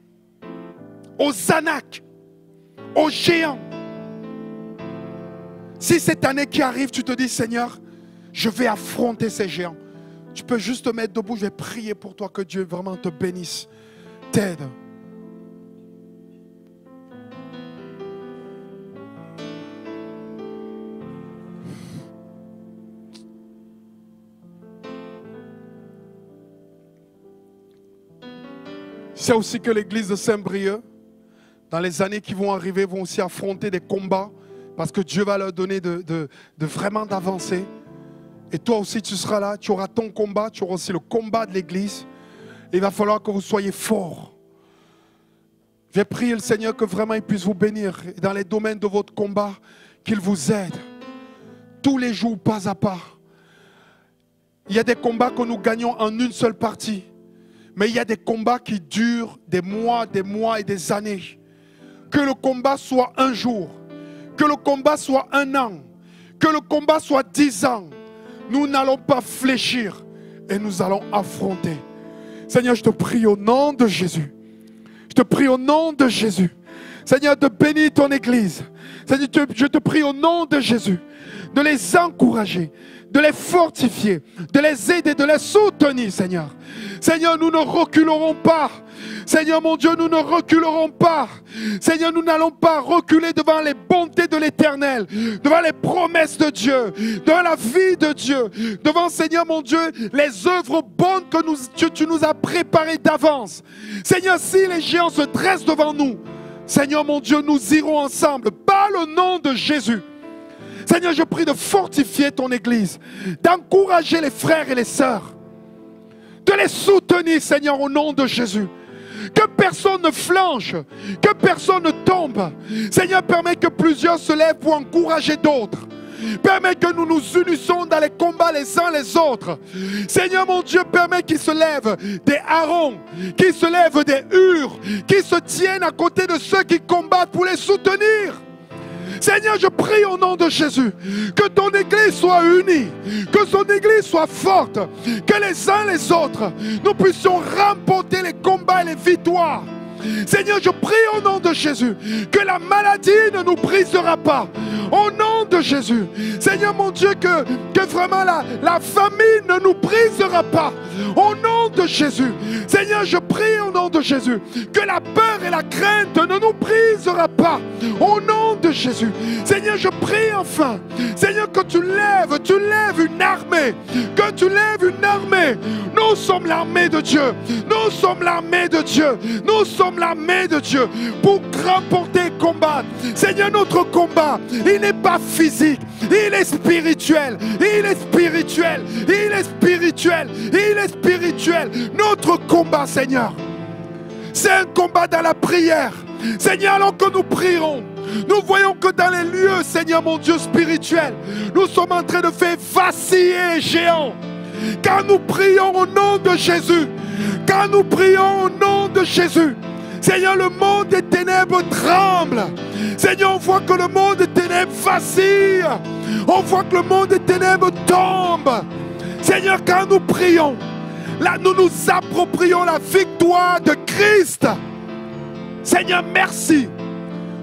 aux anaques, aux géants. Si cette année qui arrive, tu te dis Seigneur, je vais affronter ces géants, tu peux juste te mettre debout, je vais prier pour toi, que Dieu vraiment te bénisse, t'aide. C'est aussi que l'église de Saint-Brieuc, dans les années qui vont arriver, vont aussi affronter des combats, parce que Dieu va leur donner de vraiment d'avancer. Et toi aussi tu seras là, tu auras ton combat, tu auras aussi le combat de l'église. Il va falloir que vous soyez forts. Je vais prier le Seigneur que vraiment il puisse vous bénir. Et dans les domaines de votre combat, qu'il vous aide. Tous les jours, pas à pas. Il y a des combats que nous gagnons en une seule partie. Mais il y a des combats qui durent des mois et des années. Que le combat soit un jour. Que le combat soit un an. Que le combat soit 10 ans. Nous n'allons pas fléchir. Et nous allons affronter. Seigneur, je te prie au nom de Jésus. Je te prie au nom de Jésus. Seigneur, de bénir ton église. Seigneur, je te prie au nom de Jésus. De les encourager. De les fortifier. De les aider, de les soutenir, Seigneur. Seigneur, nous ne reculerons pas. Seigneur mon Dieu, nous ne reculerons pas. Seigneur, nous n'allons pas reculer devant les bontés de l'Éternel, devant les promesses de Dieu, devant la vie de Dieu, devant, Seigneur mon Dieu, les œuvres bonnes que tu nous as préparées d'avance. Seigneur, si les géants se dressent devant nous, Seigneur mon Dieu, nous irons ensemble par le nom de Jésus. Seigneur, je prie de fortifier ton Église, d'encourager les frères et les sœurs, de les soutenir, Seigneur, au nom de Jésus. Que personne ne flanche, que personne ne tombe. Seigneur, permets que plusieurs se lèvent pour encourager d'autres. Permets que nous nous unissons dans les combats les uns les autres. Seigneur mon Dieu, permets qu'il se lève des Aaron, qu'il se lève des Hur, qu'ils se tiennent à côté de ceux qui combattent pour les soutenir. Seigneur, je prie au nom de Jésus que ton Église soit unie, que son Église soit forte, que les uns les autres, nous puissions remporter les combats et les victoires. Seigneur, je prie au nom de Jésus que la maladie ne nous brisera pas. Au nom de Jésus. Seigneur mon Dieu, que vraiment la famine ne nous brisera pas. Au nom de Jésus. Seigneur, je prie au nom de Jésus que la peur et la crainte ne nous brisera pas. Au nom de Jésus. Seigneur, je prie enfin. Seigneur, que tu lèves une armée. Que tu lèves une armée. Nous sommes l'armée de Dieu. Nous sommes l'armée de Dieu. Nous sommes l'armée de Dieu pour remporter et combattre. Seigneur, notre combat, il n'est pas physique, il est spirituel, il est spirituel, il est spirituel, il est spirituel. Notre combat, Seigneur, c'est un combat dans la prière. Seigneur, alors que nous prierons, nous voyons que dans les lieux, Seigneur mon Dieu spirituel, nous sommes en train de faire vaciller les géants. Quand nous prions au nom de Jésus, quand nous prions au nom de Jésus, Seigneur, le monde des ténèbres tremble. Seigneur, on voit que le monde des ténèbres vacille. On voit que le monde des ténèbres tombe. Seigneur, quand nous prions, là, nous nous approprions la victoire de Christ. Seigneur, merci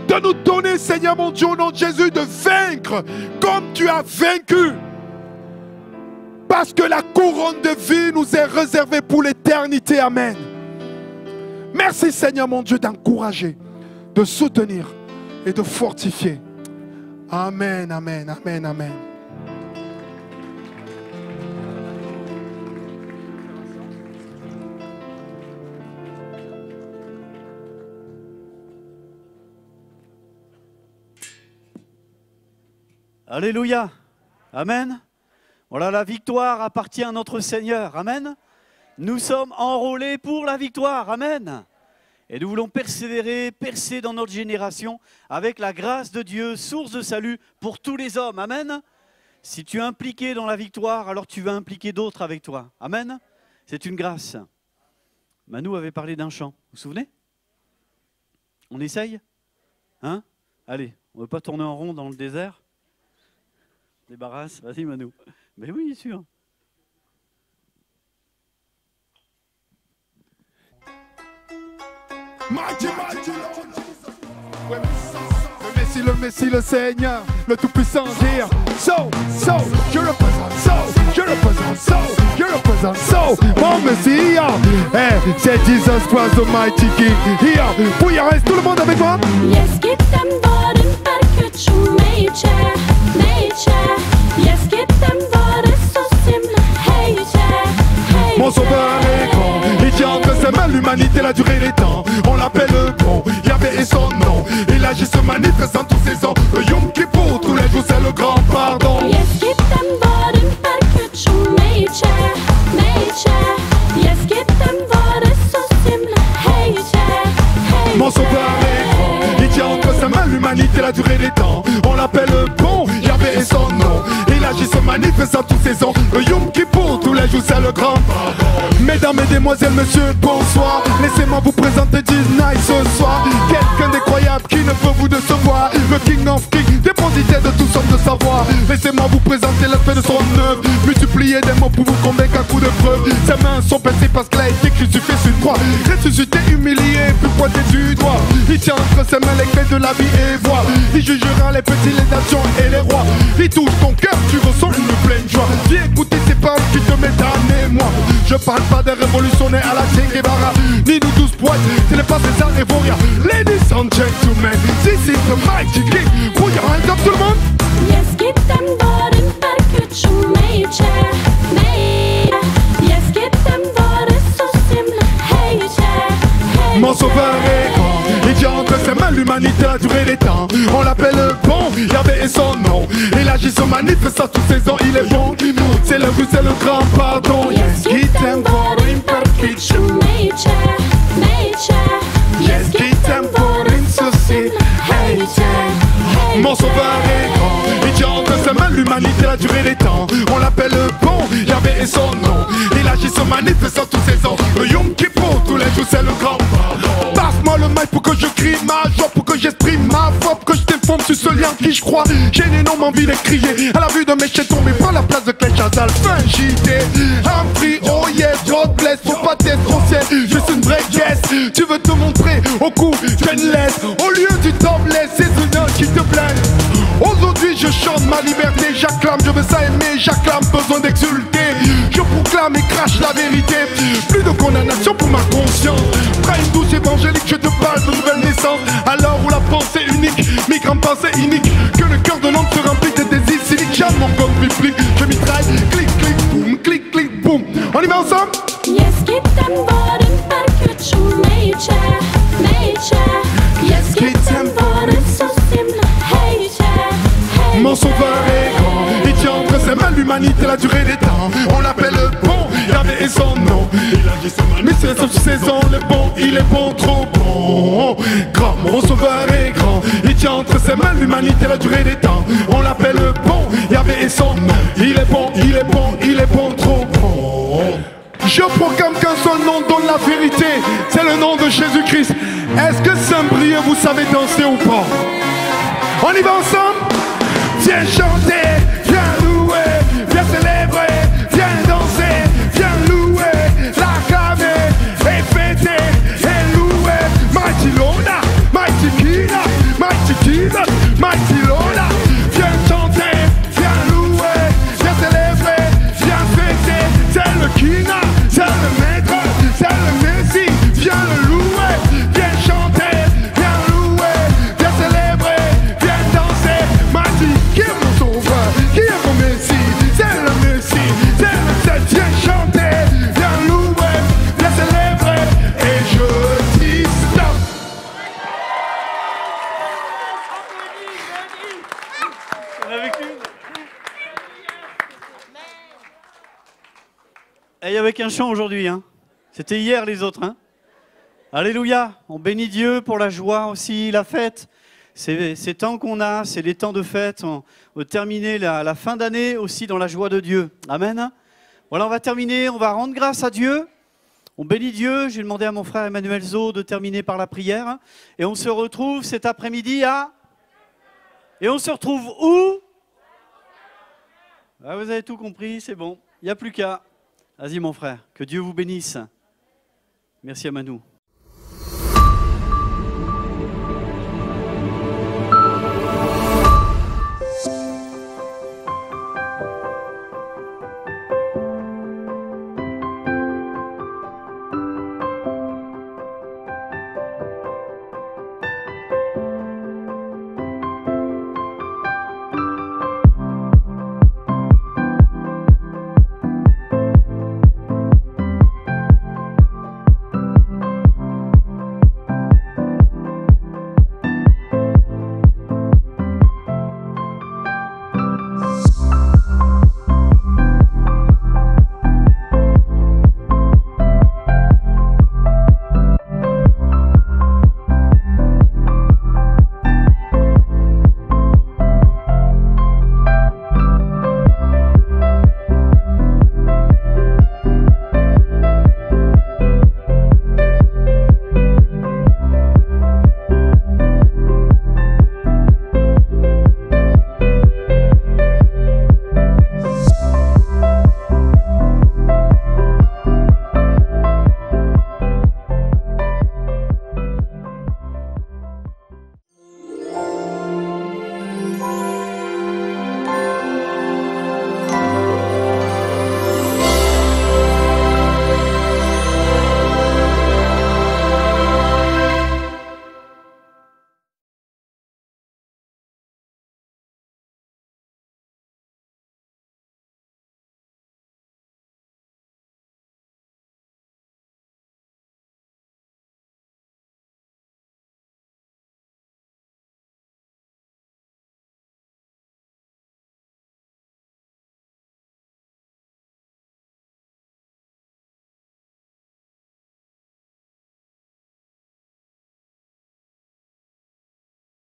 de nous donner, Seigneur mon Dieu, au nom de Jésus, de vaincre comme tu as vaincu. Parce que la couronne de vie nous est réservée pour l'éternité. Amen. Merci Seigneur mon Dieu d'encourager, de soutenir et de fortifier. Amen, amen, amen, amen. Alléluia. Amen. Voilà, la victoire appartient à notre Seigneur. Amen. Nous sommes enrôlés pour la victoire. Amen. Et nous voulons persévérer, percer dans notre génération avec la grâce de Dieu, source de salut pour tous les hommes. Amen. Si tu es impliqué dans la victoire, alors tu vas impliquer d'autres avec toi. Amen. C'est une grâce. Manu avait parlé d'un chant. Vous vous souvenez? On essaye? Hein? Allez, on ne veut pas tourner en rond dans le désert? Débarrasse. Vas-y Manu. Mais oui, bien sûr. Mighty, mighty Lord Jesus. Le Messie, le Seigneur, le Tout-Puissant dire je le présente, mon Messie, c'est Jesus Christ the Mighty King. Here, pour y reste tout le monde avec moi. Yes, get them borden perkutschum, nature. Yes, get them borden so simple, hey. Mon sauveur est grand, il tient entre ses mains l'humanité, la durée des temps. On l'appelle le bon, Yahvé est son nom. Il agit, se manifeste en tous ses ans. Le Yom Kippour, tous les jours c'est le grand pardon. Yes, get them borden perkutschum, nature. Yes, get them borden so simple, hey. Mon sauveur est grand, il tient entre ses mains l'humanité, la durée des temps. On l'appelle le bon, Yahvé est son nom. Il agit, se manifeste en tous ses ans. Le Yom Kippour, tous les jours c'est le grand pardon. Mesdames, mesdemoiselles, messieurs, bonsoir. Laissez-moi vous présenter Disney ce soir. Quelqu'un d'incroyable qui ne peut vous décevoir. Le King of Kings, dépositaire de toutes sortes de savoir. Laissez-moi vous présenter l'aspect de son œuvre. Multiplier des mots pour vous convaincre à coup de preuve. Ses mains sont percées parce qu'il a été crucifié sur une croix. Ressuscité, humilié, puis pointé du doigt. Il tient entre ses mains les clés de la vie et voix. Il jugera les petits, les nations et les rois. Il touche ton cœur, tu ressens une pleine joie. Viens écouter ces paroles qui te mettent en émoi. Je parle pas des révolutionnaires à la Che Guevara, ni nous tous poètes, ce n'est pas César et Voria. Ladies and gentlemen, this is the Mighty King. Put your hands up tout le monde. Yes, get them borden perkutschum, nature. Yes, get them borden so simple, hey. Mon sauveur est grand, il tient entre ses mains l'humanité, la durée des temps. On l'appelle le bon, Yahvé est son nom. Il agit se manifestant toutes saisons, il est bon. C'est le but, c'est le grand pardon. Yes, qui t'aime pour une petite Yes, qui t'aime pour une saucisse. Mon sauveur est grand. Il tient entre ses mains l'humanité, la durée des temps. On l'appelle le bon, Yahvé est son nom. Il agit se manifestant toutes saisons. Le Yom Kippour, tous les jours c'est le grand pardon. Passe-moi le mic pour que je crie ma joie, pour que j'exprime ma foi, pour que je déforme sur ce lien qui je crois. J'ai une énorme envie de crier à la vue de mes chiens tombés par la place de Cléchazal. Fin JT, un prix, oh yes, God bless. Faut pas t'être trop ciel, je suis une vraie guest. Tu veux te montrer au cou, je ne laisse. Au lieu du topless, c'est une qui te plaît. Aujourd'hui je chante ma liberté, j'acclame, je veux ça aimer, j'acclame, besoin d'exulter. Je proclame et crache la vérité. Plus de condamnation pour ma conscience. Près une douce évangélique, je te parle de nouvelle naissance. À l'heure où la pensée unique, migrant pensée unique, que le cœur de l'homme se remplit de désirs cyniques. J'aime mon corps biblique, je mitraille, clic, clic, boum, clic, clic, boum. On y va ensemble? Yes, keep them borden perpetual nature. Yes, keep them borden so simple. Mon sauveur est grand, il tient entre ses mains l'humanité, la durée des temps. On l'appelle le bon, Yahvé est son nom. Il agit son mal, mais c'est sauf saison, le bon, il est bon, trop bon. Grand, mon sauveur est grand, il tient entre ses mains l'humanité, la durée des temps. On l'appelle le bon, Yahvé est son nom. Il est bon, il est bon, il est bon, trop bon. Je proclame qu'un seul nom donne la vérité, c'est le nom de Jésus-Christ. Est-ce que Saint-Brieuc, vous savez danser ou pas? On y va ensemble? Viens chanter, viens louer, viens célébrer, viens danser, viens louer, l'acclamer et fêter et louer. Mighty Lola, Mighty Kina, Mighty Kina, Mighty Lola. Viens chanter, viens louer, viens célébrer, viens fêter. C'est le Kina, c'est le maître, c'est le Messie. Viens le louer, viens chanter, viens louer, viens célébrer, viens danser. Mighty, qui est mon sauveur, qui est mon Messie? C'est le Messie, c'est le Seigneur. Viens chanter, viens louer, viens célébrer. Et je dis stop. On a vécu. Et il y avait qu'un chant aujourd'hui, hein. C'était hier les autres, hein. Alléluia, on bénit Dieu pour la joie aussi, la fête. Ces temps qu'on a, c'est les temps de fête. On va terminer la fin d'année aussi dans la joie de Dieu. Amen. Voilà, on va terminer, on va rendre grâce à Dieu. On bénit Dieu. J'ai demandé à mon frère Emmanuel Zo de terminer par la prière. Et on se retrouve cet après-midi à... Et on se retrouve où? Ah, vous avez tout compris, c'est bon. Il n'y a plus qu'à... Vas-y mon frère, que Dieu vous bénisse. Merci à Manou.